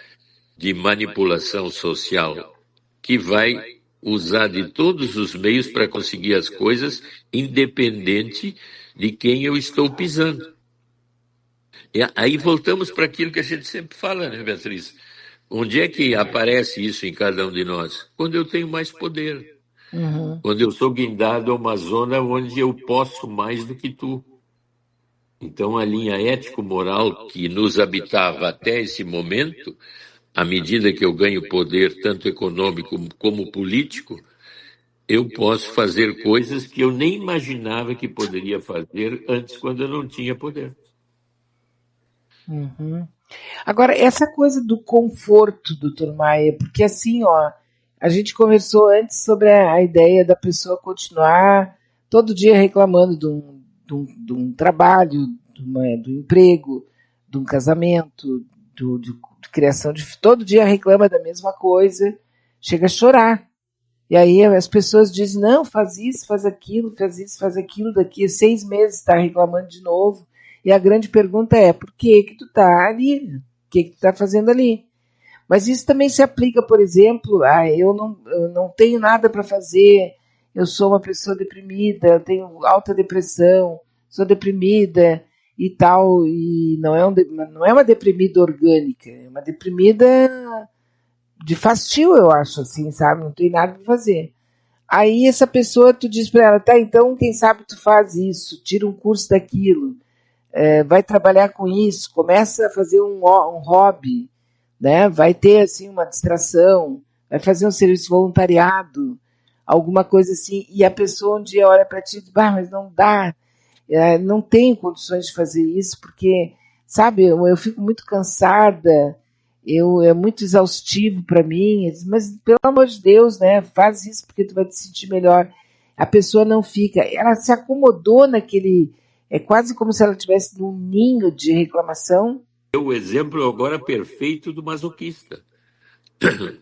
de manipulação social, que vai usar de todos os meios para conseguir as coisas, independente de quem eu estou pisando. E aí voltamos para aquilo que a gente sempre fala, né, Beatriz? Onde é que aparece isso em cada um de nós? Quando eu tenho mais poder. Uhum. Quando eu sou guindado a uma zona onde eu posso mais do que tu. Então, a linha ético-moral que nos habitava até esse momento, à medida que eu ganho poder, tanto econômico como político, eu posso fazer coisas que eu nem imaginava que poderia fazer antes, quando eu não tinha poder. Uhum. Agora, essa coisa do conforto, doutor Maia, porque assim, ó, a gente conversou antes sobre a ideia da pessoa continuar todo dia reclamando de um trabalho, do emprego, de um casamento, de criação de. Todo dia reclama da mesma coisa, chega a chorar. E aí as pessoas dizem, não, faz isso, faz aquilo, faz isso, faz aquilo, daqui a 6 meses está reclamando de novo. E a grande pergunta é, por que que tu está ali? O que que tu está fazendo ali? Mas isso também se aplica, por exemplo, eu não tenho nada para fazer, eu sou uma pessoa deprimida, eu tenho alta depressão, sou deprimida e tal, e não é uma deprimida orgânica, é uma deprimida de fastio, eu acho, assim, sabe? Não tem nada para fazer. Aí essa pessoa, tu diz para ela, tá, então quem sabe tu faz isso, tira um curso daquilo, vai trabalhar com isso, começa a fazer um hobby, né? Vai ter assim uma distração, vai fazer um serviço voluntariado, alguma coisa assim, e a pessoa um dia olha para ti e diz, mas não dá, não tenho condições de fazer isso, porque, sabe, eu fico muito cansada, é muito exaustivo para mim, eu disse, mas pelo amor de Deus, né, faz isso porque tu vai te sentir melhor. A pessoa não fica, ela se acomodou naquele, é quase como se ela estivesse num ninho de reclamação. É o exemplo agora perfeito do masoquista.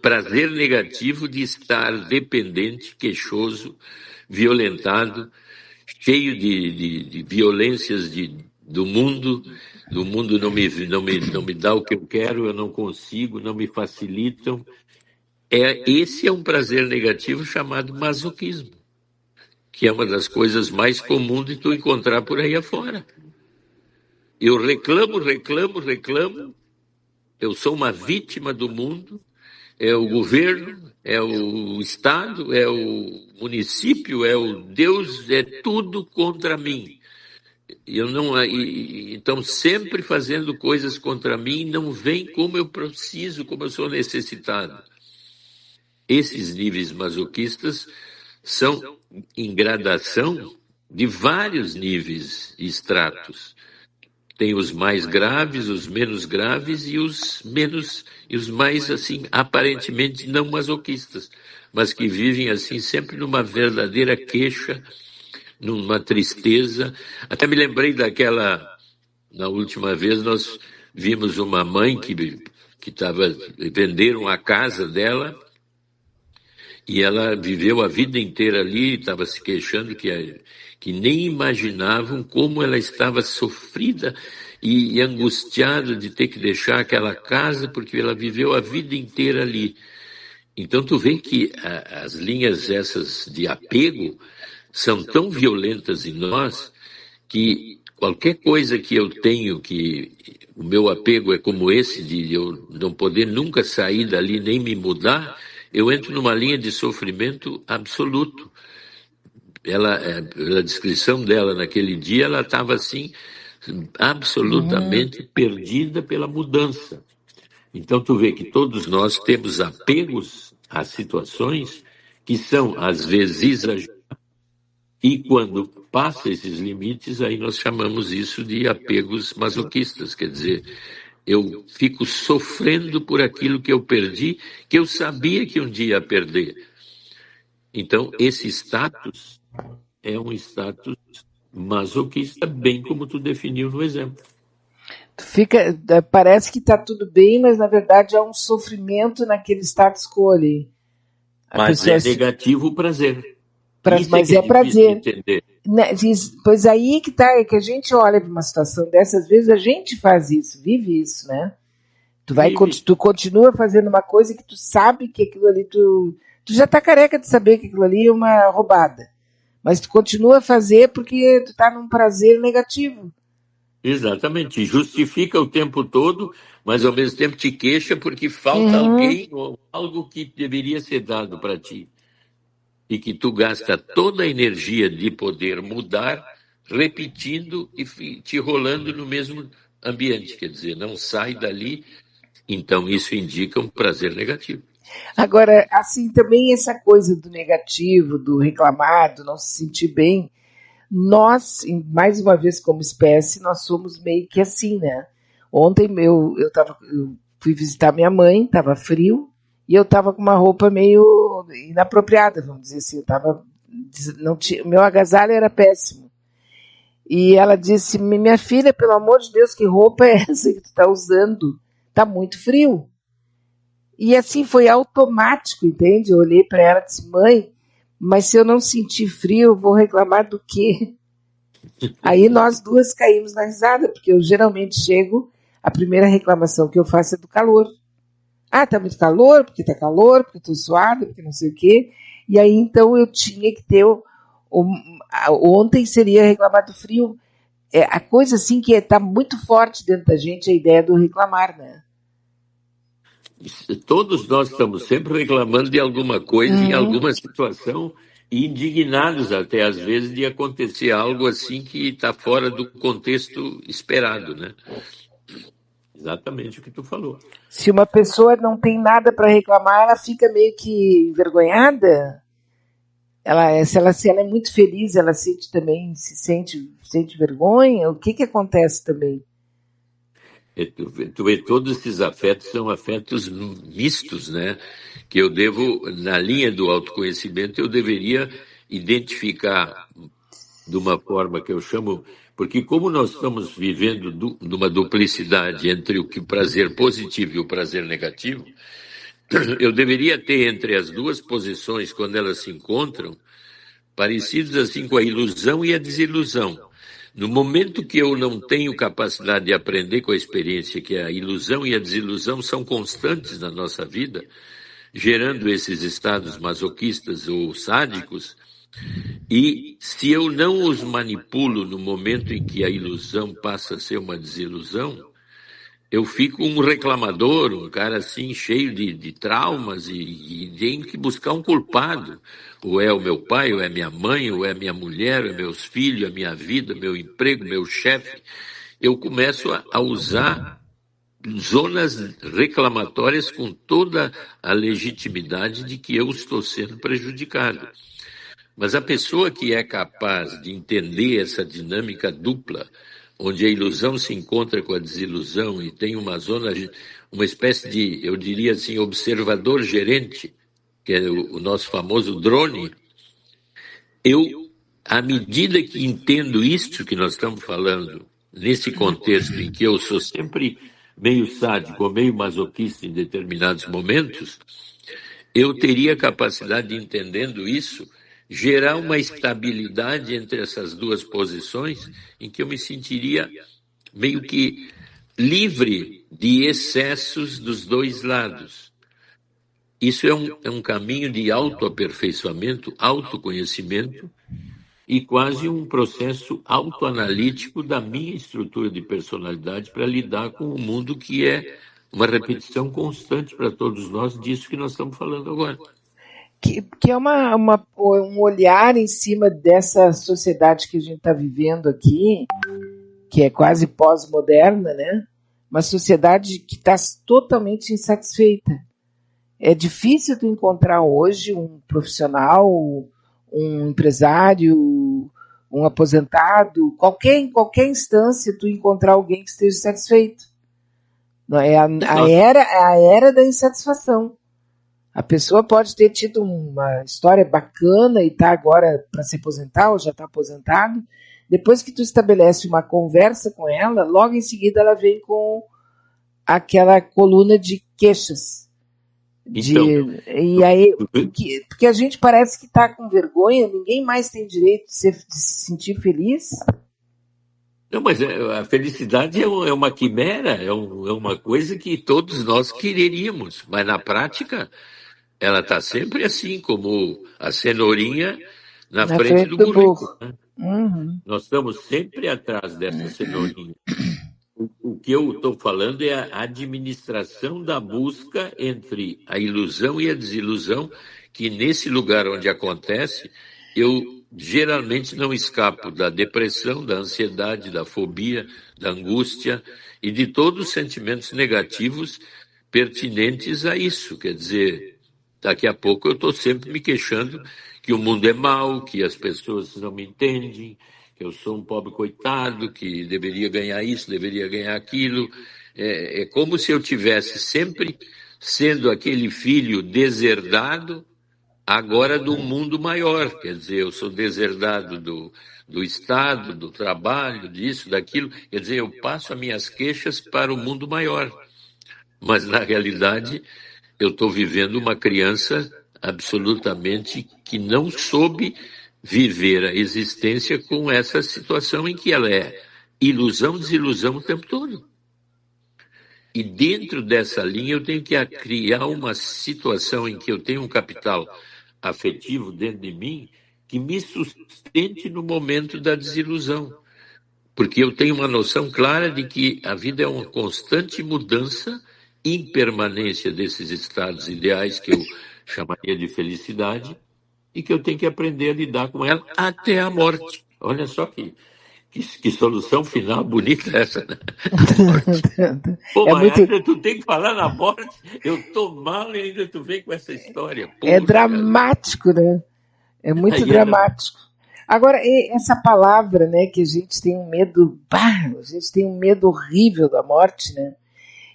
Prazer negativo de estar dependente, queixoso, violentado, cheio de violências do mundo. O mundo não me dá o que eu quero, eu não consigo, não me facilitam. Esse é um prazer negativo chamado masoquismo, que é uma das coisas mais comuns de tu encontrar por aí afora. Eu reclamo, eu sou uma vítima do mundo, é o governo, é o Estado, é o município, é o Deus, é tudo contra mim. Eu não, então, sempre fazendo coisas contra mim, não vem como eu preciso, como eu sou necessitado. Esses níveis masoquistas são em gradação de vários níveis e estratos. Tem os mais graves, os menos graves e os mais, assim, aparentemente não masoquistas, mas que vivem, assim, sempre numa verdadeira queixa, numa tristeza. Até me lembrei na última vez nós vimos uma mãe que venderam a casa dela, e ela viveu a vida inteira ali, estava se queixando que nem imaginavam como ela estava sofrida e angustiada de ter que deixar aquela casa, porque ela viveu a vida inteira ali. Então tu vê que as linhas essas de apego são tão violentas em nós que qualquer coisa que eu tenho, que o meu apego é como esse, de eu não poder nunca sair dali nem me mudar, eu entro numa linha de sofrimento absoluto. Pela descrição dela naquele dia, ela estava assim, absolutamente perdida pela mudança. Então, tu vê que todos nós temos apegos a situações que são, às vezes, exageradas, e quando passa esses limites, aí nós chamamos isso de apegos masoquistas, quer dizer, eu fico sofrendo por aquilo que eu perdi, que eu sabia que um dia ia perder. Então, esse status é um status masoquista, bem como tu definiu no exemplo. Parece que está tudo bem, mas na verdade há um sofrimento naquele status quo ali. Mas é negativo o prazer. Mas é prazer. Pois aí que tá, é que a gente olha para uma situação dessas, às vezes a gente faz isso, vive isso, né? Tu continua fazendo uma coisa que tu sabe que aquilo ali, tu já tá careca de saber que aquilo ali é uma roubada. Mas tu continua a fazer porque tu tá num prazer negativo. Exatamente, justifica o tempo todo, mas ao mesmo tempo te queixa porque falta alguém ou algo que deveria ser dado para ti. E que tu gasta toda a energia de poder mudar, repetindo e te rolando no mesmo ambiente, quer dizer, não sai dali, então isso indica um prazer negativo. Agora, assim, também essa coisa do negativo, do reclamar, do não se sentir bem, nós, mais uma vez como espécie, nós somos meio que assim, né? Ontem eu fui visitar minha mãe, estava frio, e eu estava com uma roupa meio inapropriada, vamos dizer assim. Meu agasalho era péssimo. E ela disse, minha filha, pelo amor de Deus, que roupa é essa que tu está usando? Está muito frio. E assim foi automático, entende? Eu olhei para ela e disse, mãe, mas se eu não sentir frio, eu vou reclamar do quê? Aí nós duas caímos na risada, porque eu geralmente chego, a primeira reclamação que eu faço é do calor. Ah, tá muito calor, porque tá calor, porque eu tô suada, porque não sei o quê. E aí então eu tinha que ter ontem seria reclamar do frio. A coisa assim que tá muito forte dentro da gente, a ideia do reclamar, né? Todos nós estamos sempre reclamando de alguma coisa, em alguma situação, e indignados até às vezes de acontecer algo assim que está fora do contexto esperado, né? Exatamente o que tu falou. Se uma pessoa não tem nada para reclamar, ela fica meio que envergonhada. Se ela é muito feliz, ela sente vergonha. O que acontece também? Tu vê, todos esses afetos são afetos mistos, né? Que eu devo, na linha do autoconhecimento, eu deveria identificar de uma forma que eu chamo, porque como nós estamos vivendo numa duplicidade entre o prazer positivo e o prazer negativo, eu deveria ter entre as duas posições, quando elas se encontram, parecidos assim com a ilusão e a desilusão. No momento que eu não tenho capacidade de aprender com a experiência que a ilusão e a desilusão são constantes na nossa vida, gerando esses estados masoquistas ou sádicos, e se eu não os manipulo no momento em que a ilusão passa a ser uma desilusão, eu fico um reclamador, um cara assim cheio de traumas e tenho que buscar um culpado. Ou é o meu pai, ou é minha mãe, ou é minha mulher, ou é meus filhos, a minha vida, meu emprego, meu chefe. Eu começo a usar zonas reclamatórias com toda a legitimidade de que eu estou sendo prejudicado. Mas a pessoa que é capaz de entender essa dinâmica dupla, onde a ilusão se encontra com a desilusão e tem uma zona, uma espécie de, eu diria assim, observador gerente, que é o nosso famoso drone, à medida que entendo isso que nós estamos falando, nesse contexto em que eu sou sempre meio sádico ou meio masoquista em determinados momentos, eu teria a capacidade de, entendendo isso, gerar uma estabilidade entre essas duas posições em que eu me sentiria meio que livre de excessos dos dois lados. Isso é um caminho de autoaperfeiçoamento, autoconhecimento e quase um processo autoanalítico da minha estrutura de personalidade para lidar com o mundo que é uma repetição constante para todos nós disso que nós estamos falando agora. Que é um olhar em cima dessa sociedade que a gente está vivendo aqui, que é quase pós-moderna, né? Uma sociedade que está totalmente insatisfeita. É difícil tu encontrar hoje um profissional, um empresário, um aposentado, em qualquer instância tu encontrar alguém que esteja satisfeito. É a era da insatisfação. A pessoa pode ter tido uma história bacana e está agora para se aposentar ou já está aposentado. Depois que tu estabelece uma conversa com ela, logo em seguida ela vem aquela coluna de queixas. E aí, porque a gente parece que está com vergonha, ninguém mais tem direito de se sentir feliz. Não, mas a felicidade é uma quimera, é uma coisa que todos nós quereríamos, mas na prática ela está sempre assim, como a cenourinha na frente do burro. Né? Uhum. Nós estamos sempre atrás dessa cenourinha. O que eu estou falando é a administração da busca entre a ilusão e a desilusão, que nesse lugar onde acontece, eu geralmente não escapo da depressão, da ansiedade, da fobia, da angústia e de todos os sentimentos negativos pertinentes a isso. Quer dizer, daqui a pouco eu estou sempre me queixando que o mundo é mau, que as pessoas não me entendem, que eu sou um pobre coitado, que deveria ganhar isso, deveria ganhar aquilo. É como se eu tivesse sempre sendo aquele filho deserdado, agora do mundo maior. Quer dizer, eu sou deserdado do Estado, do trabalho, disso, daquilo. Quer dizer, eu passo as minhas queixas para o mundo maior. Mas, na realidade, eu estou vivendo uma criança absolutamente que não soube viver a existência com essa situação em que ela é ilusão, desilusão o tempo todo. E dentro dessa linha eu tenho que criar uma situação em que eu tenho um capital afetivo dentro de mim que me sustente no momento da desilusão. Porque eu tenho uma noção clara de que a vida é uma constante mudança, impermanência desses estados ideais que eu chamaria de felicidade, e que eu tenho que aprender a lidar com ela até a morte. Olha só que solução final bonita essa, né? Morte. Pô, mas ainda tu tem que falar na morte, eu tô mal e ainda tu vem com essa história. Poxa, é dramático, né? É muito dramático. Agora, essa palavra, né, que a gente tem um medo, a gente tem um medo horrível da morte, né?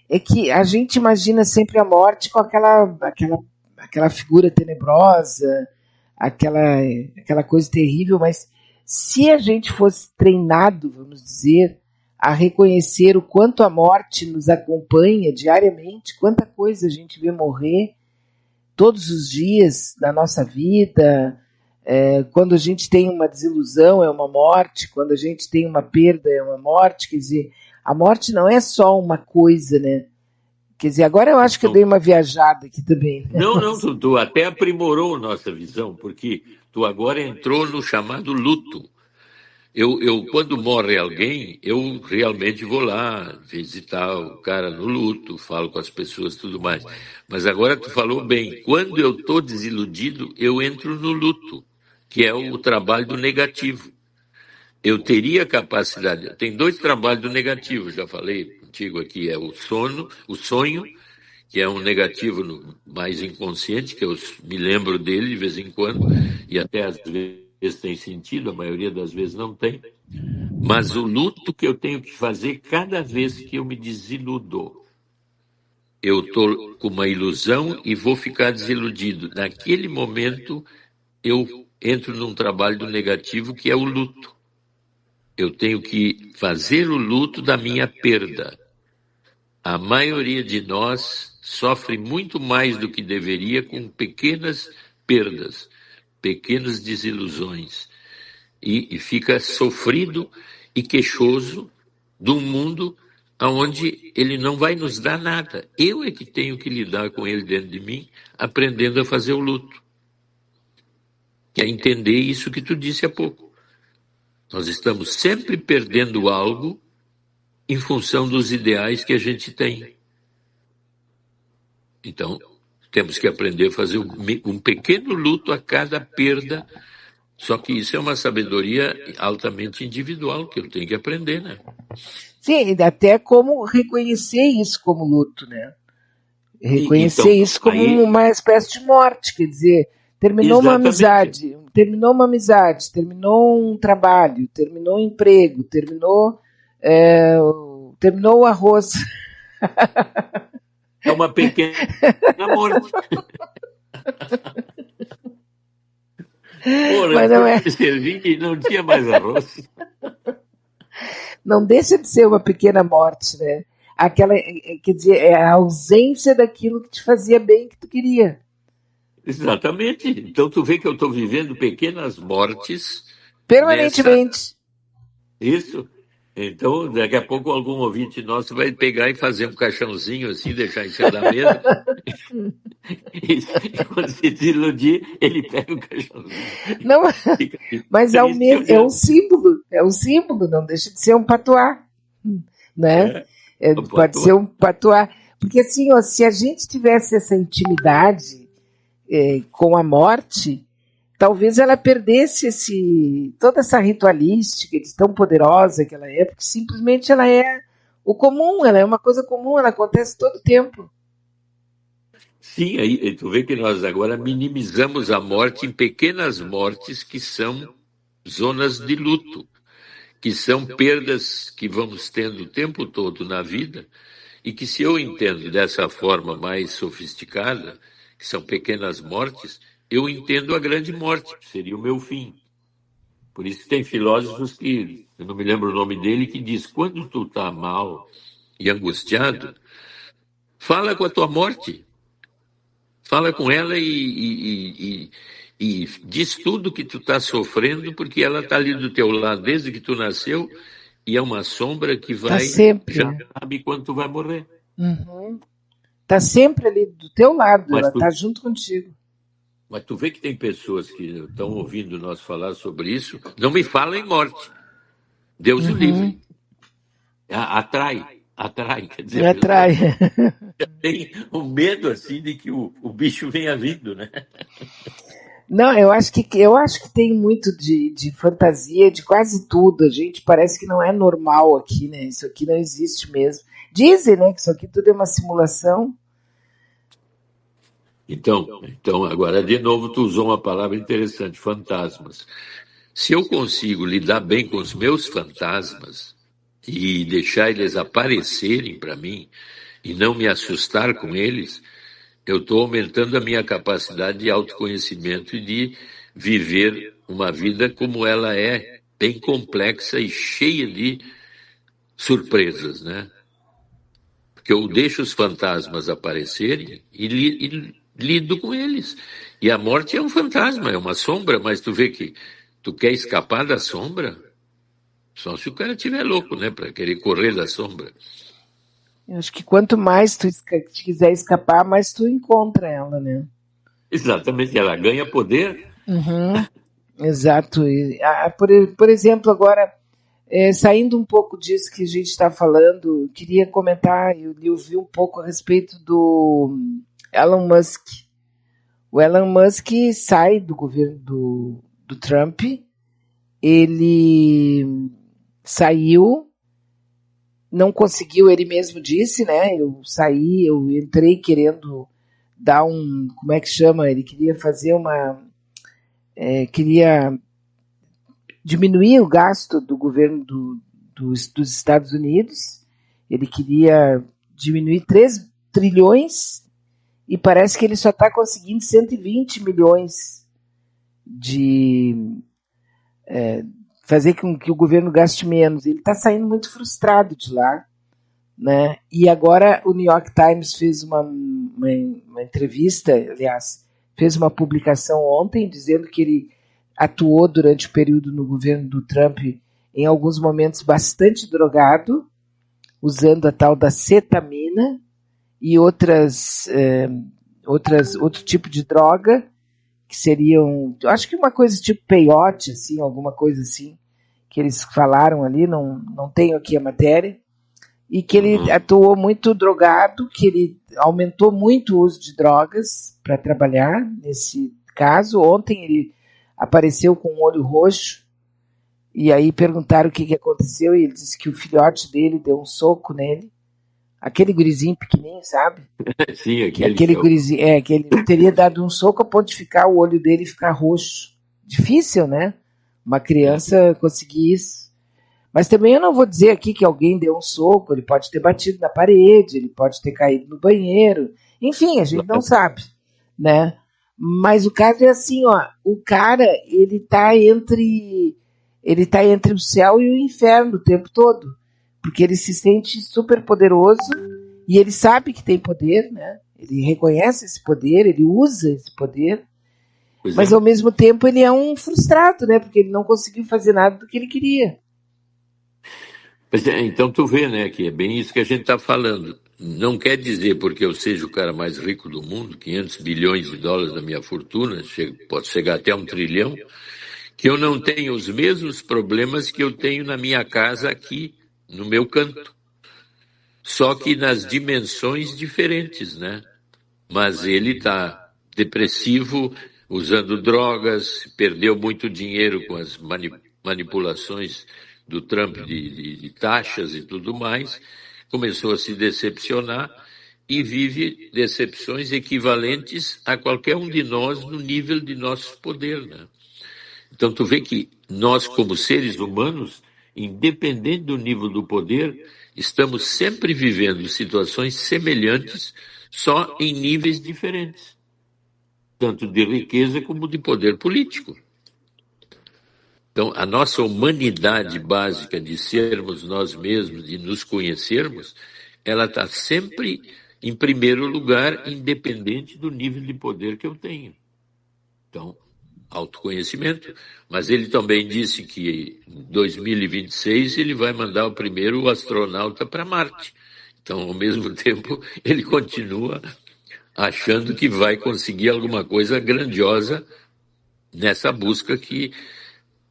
É que a gente imagina sempre a morte com aquela figura tenebrosa, aquela coisa terrível, mas se a gente fosse treinado, vamos dizer, a reconhecer o quanto a morte nos acompanha diariamente, quanta coisa a gente vê morrer todos os dias da nossa vida, quando a gente tem uma desilusão é uma morte, quando a gente tem uma perda é uma morte, quer dizer, a morte não é só uma coisa, né? Quer dizer, agora eu acho que eu dei uma viajada aqui também. Né? Não, tu até aprimorou a nossa visão, porque tu agora entrou no chamado luto. Eu quando morre alguém, eu realmente vou lá visitar o cara no luto, falo com as pessoas e tudo mais. Mas agora tu falou bem, quando eu estou desiludido, eu entro no luto, que é o trabalho do negativo. Eu teria capacidade, tem 2 trabalhos do negativo, já falei contigo aqui, é o sonho, que é um negativo mais inconsciente, que eu me lembro dele de vez em quando, e até às vezes tem sentido, a maioria das vezes não tem. Mas o luto que eu tenho que fazer cada vez que eu me desiludo. Eu estou com uma ilusão e vou ficar desiludido. Naquele momento, eu entro num trabalho do negativo, que é o luto. Eu tenho que fazer o luto da minha perda. A maioria de nós sofre muito mais do que deveria com pequenas perdas, pequenas desilusões. E fica sofrido e queixoso de um mundo onde ele não vai nos dar nada. Eu é que tenho que lidar com ele dentro de mim, aprendendo a fazer o luto. Que é entender isso que tu disse há pouco. Nós estamos sempre perdendo algo em função dos ideais que a gente tem. Então, temos que aprender a fazer um pequeno luto a cada perda Só que isso é uma sabedoria altamente individual que eu tenho que aprender, né? Sim, até como reconhecer isso como luto, né? Reconhecer Então, isso como aí, uma espécie de morte, quer dizer, exatamente. terminou uma amizade, terminou um trabalho, terminou um emprego, terminou o arroz. É uma pequena morte. Ora, eu Mas não fui é, me servir e não tinha mais arroz. não deixa de ser uma pequena morte, né? Aquela, quer dizer, é a ausência daquilo que te fazia bem, que tu queria. Exatamente. Então, tu vê que eu estou vivendo pequenas mortes nessa. Permanentemente. Isso. Então, daqui a pouco algum ouvinte nosso vai pegar e fazer um caixãozinho assim, deixar em cima da mesa. E quando se desiludir, ele pega o caixãozinho. Não, Fica mas triste olhando. é um símbolo, não deixa de ser um patuá, né? É, Pode ser um patuá. Porque assim, ó, se a gente tivesse essa intimidade com a morte, talvez ela perdesse toda essa ritualística de tão poderosa que ela é, porque simplesmente ela é o comum, ela é uma coisa comum, ela acontece todo o tempo. Sim, aí tu vê que nós agora minimizamos a morte em pequenas mortes que são zonas de luto, que são perdas que vamos tendo o tempo todo na vida e que se eu entendo dessa forma mais sofisticada, que são pequenas mortes, eu entendo a grande morte, que seria o meu fim. Por isso que tem filósofos que, eu não me lembro o nome dele, que diz, quando tu está mal e angustiado, fala com a tua morte. Fala com ela e diz tudo que tu está sofrendo, porque ela está ali do teu lado desde que tu nasceu e é uma sombra que Tá já sempre. sabe quando tu vai morrer. Uhum. Tá sempre ali do teu lado, Mas ela tu, tá junto contigo. mas tu vê que tem pessoas que estão ouvindo nós falar sobre isso, não me fala em morte. Deus o Uhum. livre. Atrai. Quer dizer, a Me pessoa atrai. tem um medo assim de que o bicho venha vindo, né? Não, eu acho que tem muito de fantasia de quase tudo. A gente parece que não é normal aqui, né? Isso aqui não existe mesmo. Dizem, né, que isso aqui tudo é uma simulação. Então, agora de novo tu usou uma palavra interessante, fantasmas. Se eu consigo lidar bem com os meus fantasmas e deixar eles aparecerem para mim e não me assustar com eles, eu estou aumentando a minha capacidade de autoconhecimento e de viver uma vida como ela é, bem complexa e cheia de surpresas, né? Porque eu deixo os fantasmas aparecerem e lido com eles. E a morte é um fantasma, é uma sombra, mas tu vê que tu quer escapar da sombra? Só se o cara estiver louco, né? Para querer correr da sombra. Eu acho que quanto mais tu quiser escapar, mais tu encontra ela, né? Exatamente, ela ganha poder. Uhum, exato. Por exemplo, agora, saindo um pouco disso que a gente está falando, queria comentar, eu vi um pouco a respeito do Elon Musk. O Elon Musk sai do governo do Trump, ele saiu, não conseguiu, ele mesmo disse, né? Eu entrei querendo dar como é que chama? Ele queria fazer queria diminuir o gasto do governo dos Estados Unidos, ele queria diminuir 3 trilhões e parece que ele só está conseguindo 120 milhões de fazer com que o governo gaste menos. Ele está saindo muito frustrado de lá, né? E agora o New York Times fez uma entrevista, aliás, fez uma publicação ontem dizendo que ele atuou durante o período no governo do Trump em alguns momentos bastante drogado, usando a tal da cetamina e outro tipo de droga que seriam, acho que uma coisa tipo peiote, assim, alguma coisa assim, que eles falaram ali, não tenho aqui a matéria, e que ele atuou muito drogado, que ele aumentou muito o uso de drogas para trabalhar nesse caso. Ontem ele apareceu com um olho roxo, e aí perguntaram o que aconteceu, e ele disse que o filhote dele deu um soco nele, aquele gurizinho pequenininho, sabe? Sim, Aquele gurizinho, que ele teria dado um soco a ponto de ficar o olho dele ficar roxo. Difícil, né? Uma criança conseguir isso. Mas também eu não vou dizer aqui que alguém deu um soco, ele pode ter batido na parede, ele pode ter caído no banheiro, enfim, a gente não sabe, né? Mas o caso é assim, ó, o cara, ele tá entre o céu e o inferno o tempo todo, porque ele se sente super poderoso e ele sabe que tem poder, né? Ele reconhece esse poder, ele usa esse poder, mas ao mesmo tempo ele é um frustrado, né? Porque ele não conseguiu fazer nada do que ele queria. Então tu vê, né, que é bem isso que a gente está falando. Não quer dizer porque eu seja o cara mais rico do mundo, 500 bilhões de dólares da minha fortuna, pode chegar até 1 trilhão, que eu não tenho os mesmos problemas que eu tenho na minha casa aqui, no meu canto. Só que nas dimensões diferentes, né? Mas ele está depressivo, usando drogas, perdeu muito dinheiro com as manipulações do Trump de taxas e tudo mais, começou a se decepcionar e vive decepções equivalentes a qualquer um de nós no nível de nosso poder, né? Então tu vê que nós, como seres humanos, independente do nível do poder, estamos sempre vivendo situações semelhantes, só em níveis diferentes, tanto de riqueza como de poder político. Então, a nossa humanidade básica de sermos nós mesmos, de nos conhecermos, ela está sempre em primeiro lugar, independente do nível de poder que eu tenho. Então, autoconhecimento. Mas ele também disse que em 2026 ele vai mandar o primeiro astronauta para Marte. Então, ao mesmo tempo, ele continua achando que vai conseguir alguma coisa grandiosa nessa busca que,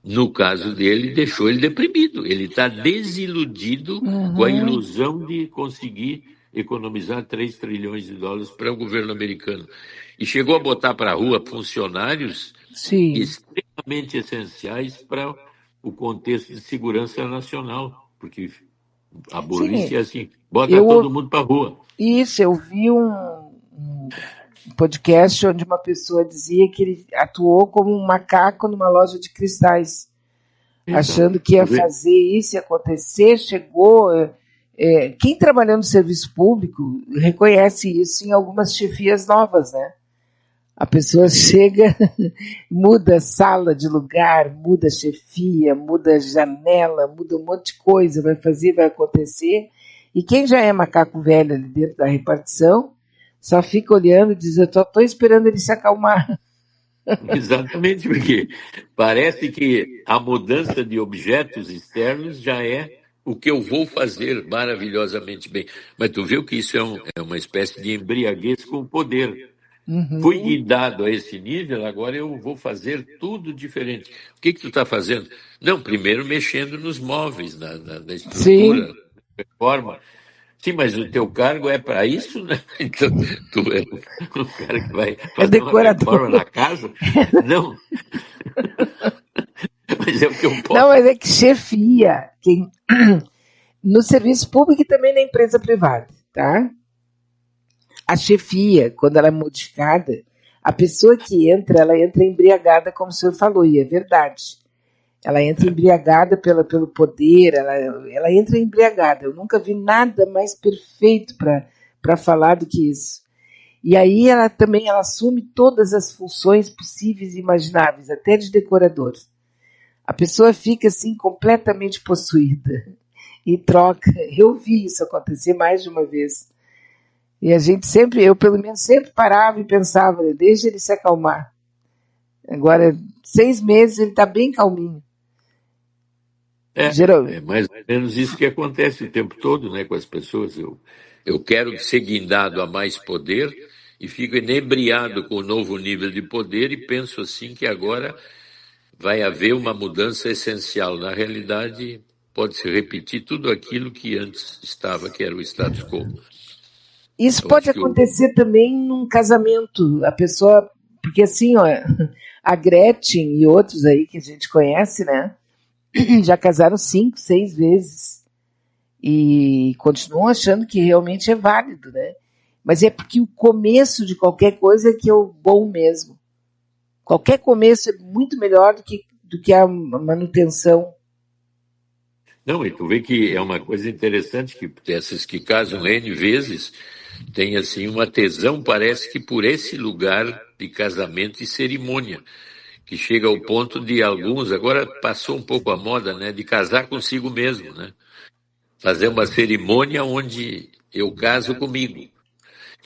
no caso dele, deixou ele deprimido. Ele está desiludido com a ilusão de conseguir economizar 3 trilhões de dólares para o governo americano. E chegou a botar para a rua funcionários extremamente essenciais para o contexto de segurança nacional, porque a burrice é assim, bota todo mundo para a rua. Isso, eu vi um podcast onde uma pessoa dizia que ele atuou como um macaco numa loja de cristais, achando que ia fazer isso, ia acontecer, chegou... quem trabalha no serviço público reconhece isso em algumas chefias novas, né? A pessoa chega, muda sala de lugar, muda chefia, muda janela, muda um monte de coisa, vai fazer, vai acontecer. E quem já é macaco velho ali dentro da repartição, só fica olhando e diz, eu estou esperando ele se acalmar. Exatamente, porque parece que a mudança de objetos externos já é o que eu vou fazer maravilhosamente bem. Mas tu viu que isso é uma espécie de embriaguez com o poder. Fui guindado a esse nível, agora eu vou fazer tudo diferente. O que tu está fazendo? Não, primeiro mexendo nos móveis, na estrutura, na reforma. Sim, mas o teu cargo é para isso, né? Então, tu é um cara que vai fazer uma reforma na casa? Não. Mas é o que eu posso. Não, mas é que chefia, no serviço público e também na empresa privada, tá? A chefia, quando ela é modificada, a pessoa que entra, ela entra embriagada, como o senhor falou, e é verdade. Ela entra embriagada pelo poder, ela entra embriagada. Eu nunca vi nada mais perfeito para falar do que isso. E aí ela assume todas as funções possíveis e imagináveis, até de decorador. A pessoa fica assim completamente possuída e troca. Eu vi isso acontecer mais de uma vez. E a gente eu pelo menos sempre parava e pensava, deixa ele se acalmar. Agora, 6 meses ele está bem calminho. É mais ou menos isso que acontece o tempo todo, né, com as pessoas. Eu quero ser guindado a mais poder e fico inebriado com o novo nível de poder e penso assim que agora vai haver uma mudança essencial. Na realidade, pode-se repetir tudo aquilo que antes estava, que era o status quo. Isso pode acontecer também num casamento. A pessoa... Porque assim, ó, A Gretchen e outros aí que a gente conhece, né? Já casaram 5, 6 vezes. E continuam achando que realmente é válido, né? Mas é porque o começo de qualquer coisa é que é o bom mesmo. Qualquer começo é muito melhor do que a manutenção. Não, e tu vê que é uma coisa interessante que essas que casam N vezes têm assim uma tesão, parece que por esse lugar de casamento e cerimônia, que chega ao ponto de alguns, agora passou um pouco a moda, né, de casar consigo mesmo, né? Fazer uma cerimônia onde eu caso comigo,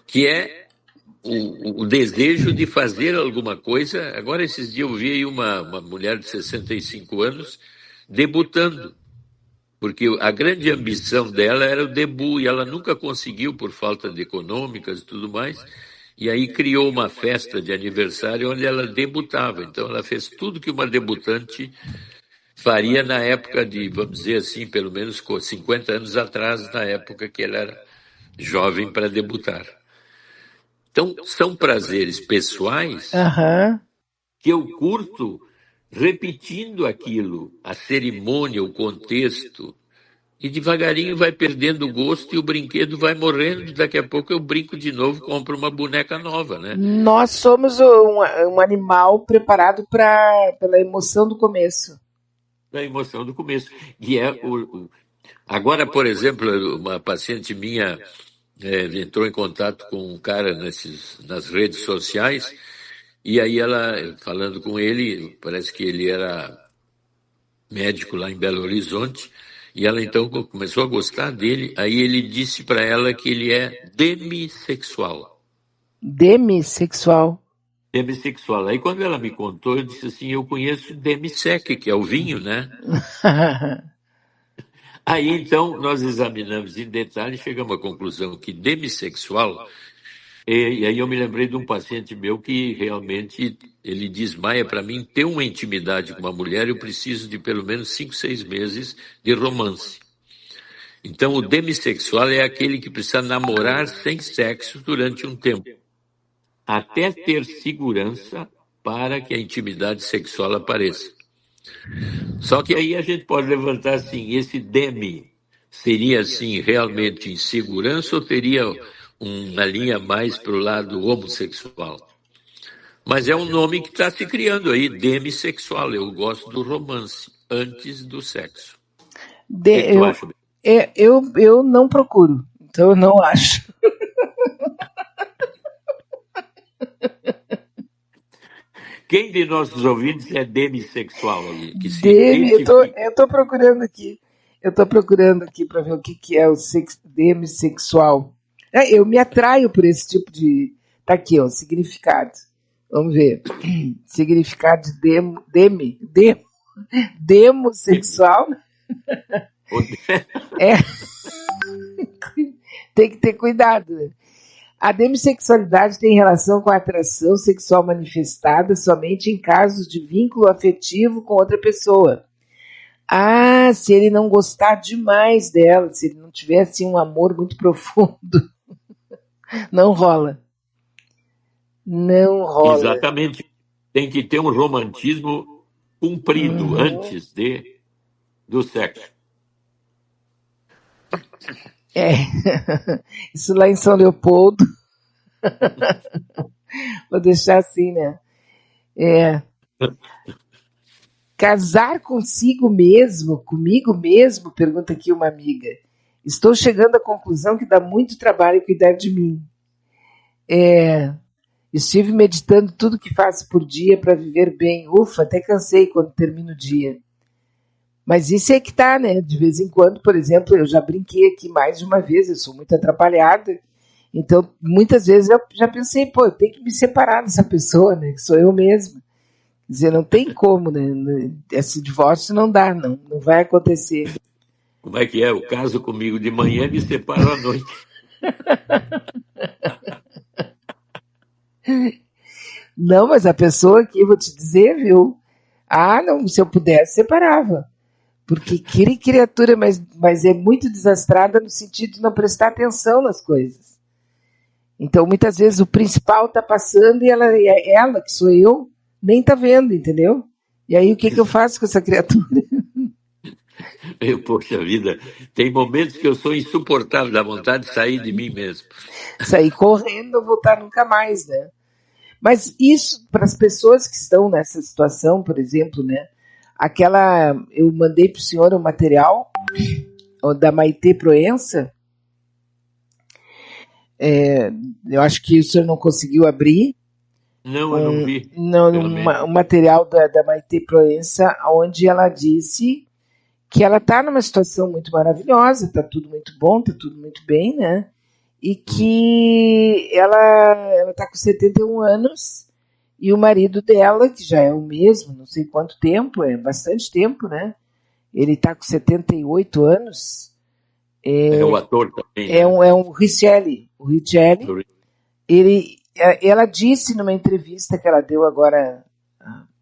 que é o desejo de fazer alguma coisa. Agora, esses dias eu vi aí uma mulher de 65 anos debutando, porque a grande ambição dela era o debut e ela nunca conseguiu por falta de econômicas e tudo mais. E aí criou uma festa de aniversário onde ela debutava. Então ela fez tudo que uma debutante faria na época de, vamos dizer assim, pelo menos 50 anos atrás, na época que ela era jovem para debutar. Então, são prazeres pessoais que eu curto repetindo aquilo, a cerimônia, o contexto, e devagarinho vai perdendo o gosto e o brinquedo vai morrendo. Daqui a pouco eu brinco de novo, compro uma boneca nova, né? Nós somos um animal preparado pela emoção do começo. Da emoção do começo. E é agora, por exemplo, uma paciente minha entrou em contato com um cara nas redes sociais, e aí ela, falando com ele, parece que ele era médico lá em Belo Horizonte, e ela então começou a gostar dele, aí ele disse para ela que ele é demissexual. Demissexual? Demissexual. Aí quando ela me contou, eu disse assim, eu conheço demisec, que é o vinho, né? Aí então nós examinamos em detalhe e chegamos à conclusão que demissexual, e aí eu me lembrei de um paciente meu que realmente ele desmaia para mim, ter uma intimidade com uma mulher, eu preciso de pelo menos 5, 6 meses de romance. Então o demissexual é aquele que precisa namorar sem sexo durante um tempo, até ter segurança para que a intimidade sexual apareça. Só que aí a gente pode levantar assim, esse demi seria assim realmente insegurança ou teria uma linha mais para o lado homossexual? Mas é um nome que está se criando aí, demissexual. Eu gosto do romance, antes do sexo. O que tu acha? Eu não procuro, então eu não acho. Quem de nossos ouvintes é demissexual aí? Que se eu tô procurando aqui. Eu tô procurando aqui para ver o que é o demissexual. Eu me atraio por esse tipo de... Tá aqui, ó, significado. Vamos ver. Significado de demossexual. Tem que ter cuidado, né? A demissexualidade tem relação com a atração sexual manifestada somente em casos de vínculo afetivo com outra pessoa. Ah, se ele não gostar demais dela, se ele não tiver assim, um amor muito profundo, não rola. Não rola. Exatamente. Tem que ter um romantismo cumprido antes do sexo. Isso lá em São Leopoldo. Vou deixar assim, né? Casar consigo mesmo, pergunta aqui uma amiga. Estou chegando à conclusão que dá muito trabalho cuidar de mim. Estive meditando tudo que faço por dia para viver bem. Ufa, até cansei quando termino o dia. Mas isso é que tá, né? De vez em quando, por exemplo, eu já brinquei aqui mais de uma vez, eu sou muito atrapalhada. Então, muitas vezes eu já pensei, eu tenho que me separar dessa pessoa, né? Que sou eu mesma. Quer dizer, não tem como, né? Esse divórcio não dá, não vai acontecer. Como é que é? Eu caso comigo de manhã e me separo à noite. Não, mas a pessoa aqui, vou te dizer, viu? Não, se eu pudesse, separava. Porque criatura, mas é muito desastrada no sentido de não prestar atenção nas coisas. Então, muitas vezes, o principal está passando e ela, que sou eu, nem tá vendo, entendeu? E aí o que eu faço com essa criatura? Poxa vida, tem momentos que eu sou insuportável, dá vontade de sair de mim mesmo. Sair correndo, não voltar nunca mais, né? Mas isso, para as pessoas que estão nessa situação, por exemplo, né? Eu mandei para o senhor o material da Maitê Proença. Eu acho que o senhor não conseguiu abrir. Não, eu não vi. Um material da Maitê Proença, onde ela disse que ela está numa situação muito maravilhosa, está tudo muito bom, está tudo muito bem, né? E que ela está com 71 anos e o marido dela, que já é o mesmo, não sei quanto tempo, é bastante tempo, né? Ele está com 78 anos. É o ator também. É um Richelli. O Richelli, ela disse numa entrevista que ela deu agora,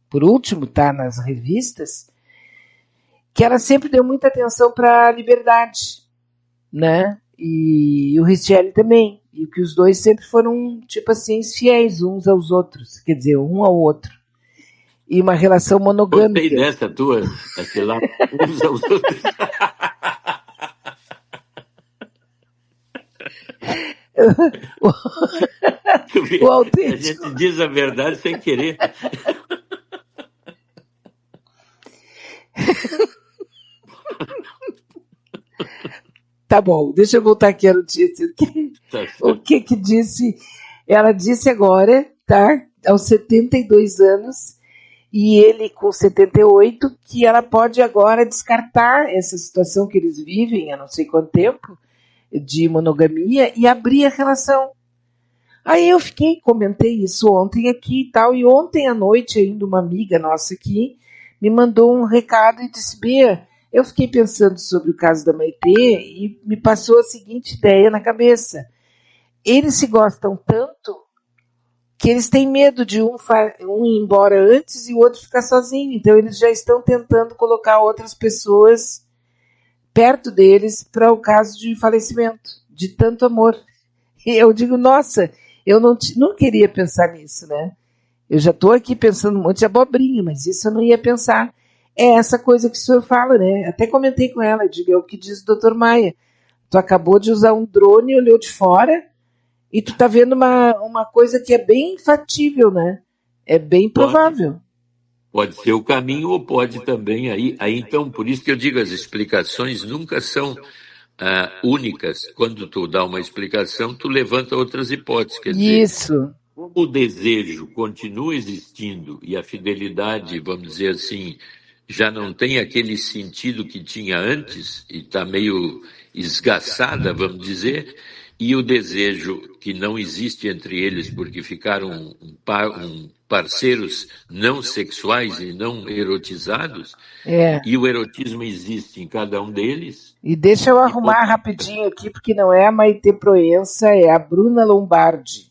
por último, tá nas revistas, que ela sempre deu muita atenção para a liberdade, né? E o Richelli também. E que os dois sempre foram, tipo assim, fiéis uns aos outros. Quer dizer, um ao outro. E uma relação monogâmica. Gostei dessa tua, aquela uns aos outros. O autêntico. A gente diz a verdade sem querer. Tá bom, deixa eu voltar aqui a notícia. O que disse? Ela disse agora, tá? Aos 72 anos, e ele com 78, que ela pode agora descartar essa situação que eles vivem há não sei quanto tempo, de monogamia, e abrir a relação. Aí eu comentei isso ontem aqui e tal, e ontem à noite ainda uma amiga nossa aqui me mandou um recado e disse: Bia, eu fiquei pensando sobre o caso da Maitê e me passou a seguinte ideia na cabeça. Eles se gostam tanto que eles têm medo de um ir embora antes e o outro ficar sozinho. Então eles já estão tentando colocar outras pessoas perto deles para o caso de falecimento, de tanto amor. E eu digo, nossa, eu não queria pensar nisso, né? Eu já estou aqui pensando um monte de abobrinha, mas isso eu não ia pensar. É essa coisa que o senhor fala, né? Até comentei com ela, digo, é o que diz o Dr. Maia. Tu acabou de usar um drone, olhou de fora e tu tá vendo uma coisa que é bem fatível, né? É bem provável. Pode ser o caminho ou pode também aí então, por isso que eu digo, as explicações nunca são únicas. Quando tu dá uma explicação, tu levanta outras hipóteses. Quer dizer, isso. Como o desejo continua existindo e a fidelidade, vamos dizer assim, já não tem aquele sentido que tinha antes e está meio esgaçada, vamos dizer, e o desejo que não existe entre eles porque ficaram parceiros não sexuais e não erotizados, e o erotismo existe em cada um deles. E deixa eu arrumar rapidinho aqui, porque não é a Maitê Proença, é a Bruna Lombardi.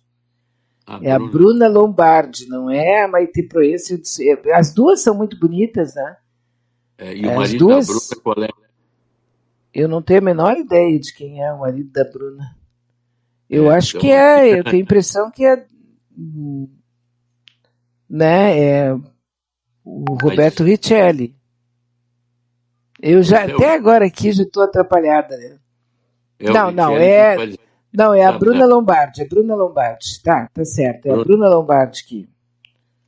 A Bruna Lombardi, não é a Maitê Proença. As duas são muito bonitas, né? E o marido da Bruna, qual é? Eu não tenho a menor ideia de quem é o marido da Bruna. Eu acho que é, eu tenho a impressão que é, né, é o Roberto Richelli. Eu já, até agora aqui, já estou atrapalhada, né? Não, é a Bruna Lombardi, tá certo, é a Bruna Lombardi aqui.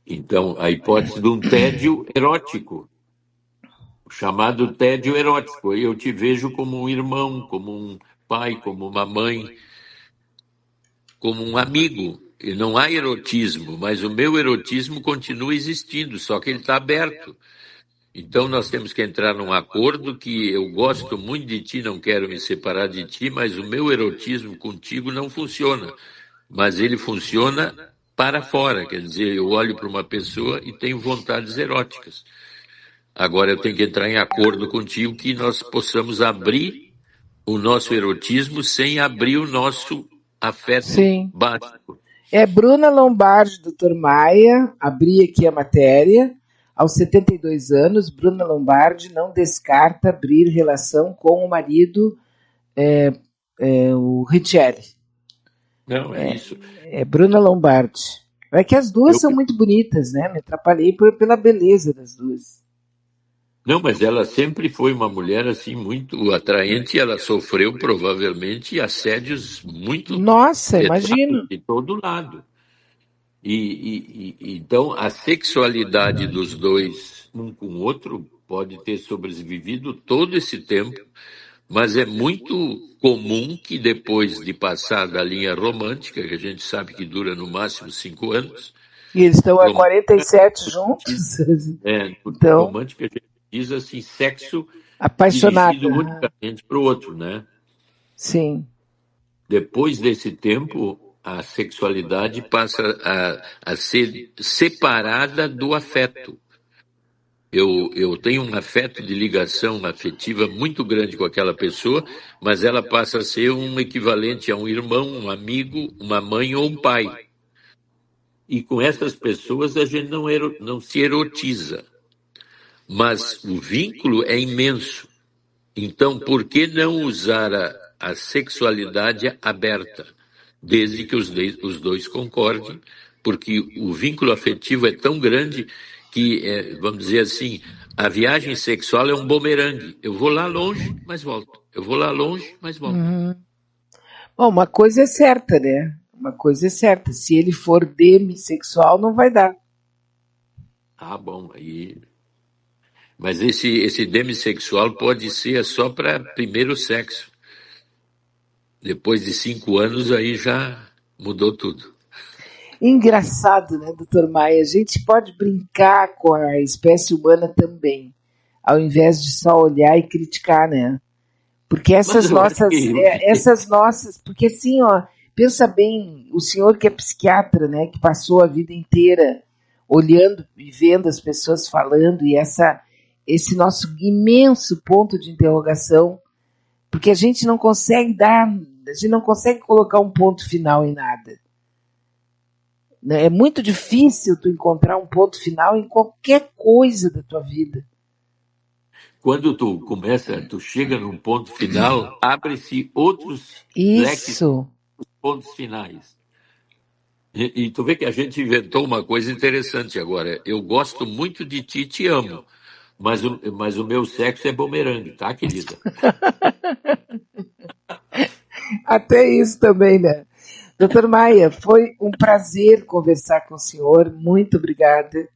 Então, a hipótese de um tédio erótico, chamado tédio erótico. Eu te vejo como um irmão, como um pai, como uma mãe, como um amigo. E não há erotismo, mas o meu erotismo continua existindo, só que ele está aberto. Então nós temos que entrar num acordo que eu gosto muito de ti, não quero me separar de ti, mas o meu erotismo contigo não funciona. Mas ele funciona para fora, quer dizer, eu olho para uma pessoa e tenho vontades eróticas. Agora eu tenho que entrar em acordo contigo que nós possamos abrir o nosso erotismo sem abrir o nosso afeto básico. É Bruna Lombardi, Dr. Maia, abri aqui a matéria. Aos 72 anos, Bruna Lombardi não descarta abrir relação com o marido, o Richelli. Não, é isso. É Bruna Lombardi. É que as duas são muito bonitas, né? Me atrapalhei pela beleza das duas. Não, mas ela sempre foi uma mulher assim muito atraente e ela sofreu provavelmente assédios muito Nossa, pesados imagino. de todo lado. Então a sexualidade dos dois, um com o outro, pode ter sobrevivido todo esse tempo, mas é muito comum que depois de passar da linha romântica, que a gente sabe que dura no máximo 5 anos, E eles estão há romântica, 47 juntos. Então, romântica a gente diz assim, sexo dirigido apaixonada. unicamente para o outro, né? Sim. Depois desse tempo, a sexualidade passa a ser separada do afeto. Eu tenho um afeto de ligação afetiva muito grande com aquela pessoa, mas ela passa a ser um equivalente a um irmão, um amigo, uma mãe ou um pai. E com essas pessoas a gente não se erotiza, mas o vínculo é imenso. Então, por que não usar a sexualidade aberta, desde que os dois concordem, porque o vínculo afetivo é tão grande que, vamos dizer assim, a viagem sexual é um bumerangue. Eu vou lá longe, mas volto. Eu vou lá longe, mas volto. Uhum. Bom, uma coisa é certa, né? Uma coisa é certa. Se ele for demissexual, não vai dar. Ah, bom, aí. Mas esse demissexual pode ser só para primeiro sexo. Depois de 5 anos, aí já mudou tudo. Engraçado, né, doutor Maia? A gente pode brincar com a espécie humana também, ao invés de só olhar e criticar, né? Porque Mas eu acho que essas nossas, porque assim, ó, pensa bem, o senhor que é psiquiatra, né, que passou a vida inteira olhando e vendo as pessoas falando e esse nosso imenso ponto de interrogação, porque a gente não consegue colocar um ponto final em nada. É muito difícil tu encontrar um ponto final em qualquer coisa da tua vida. quando tu chega num ponto final, abre-se outros leques de Isso. pontos finais. E tu vê que a gente inventou uma coisa interessante agora. Eu gosto muito de ti, te amo. Mas o meu sexo é bumerangue, tá, querida? Até isso também, né? Doutor Maia, foi um prazer conversar com o senhor. Muito obrigada.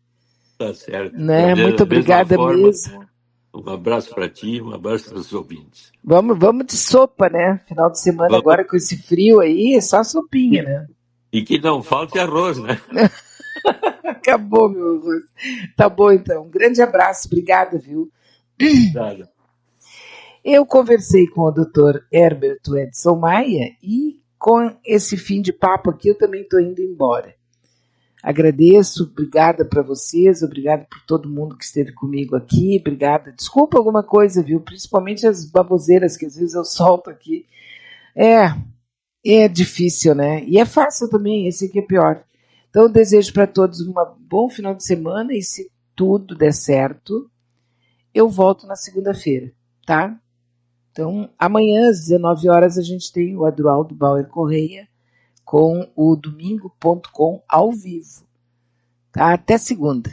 Tá certo. Da Né? Muito mesma obrigada forma, mesmo. um abraço para ti, um abraço para os ouvintes. Vamos de sopa, né? Final de semana Vamos, agora com esse frio aí, é só sopinha, e, né? e que não falte arroz, né? Acabou, meu arroz. Tá bom, então. Um grande abraço. Obrigada, viu? Nada. Eu conversei com o Dr. Herberto Edson Maia e com esse fim de papo aqui eu também estou indo embora. Agradeço, obrigada para vocês, obrigada por todo mundo que esteve comigo aqui, obrigada. Desculpa alguma coisa, viu? Principalmente as baboseiras que às vezes eu solto aqui. É difícil, né? E é fácil também, esse aqui é pior. Então eu desejo para todos um bom final de semana e se tudo der certo, eu volto na segunda-feira, tá? Então, amanhã às 19 horas a gente tem o Adroaldo Bauer Correia com o domingo.com ao vivo. Tá? Até segunda.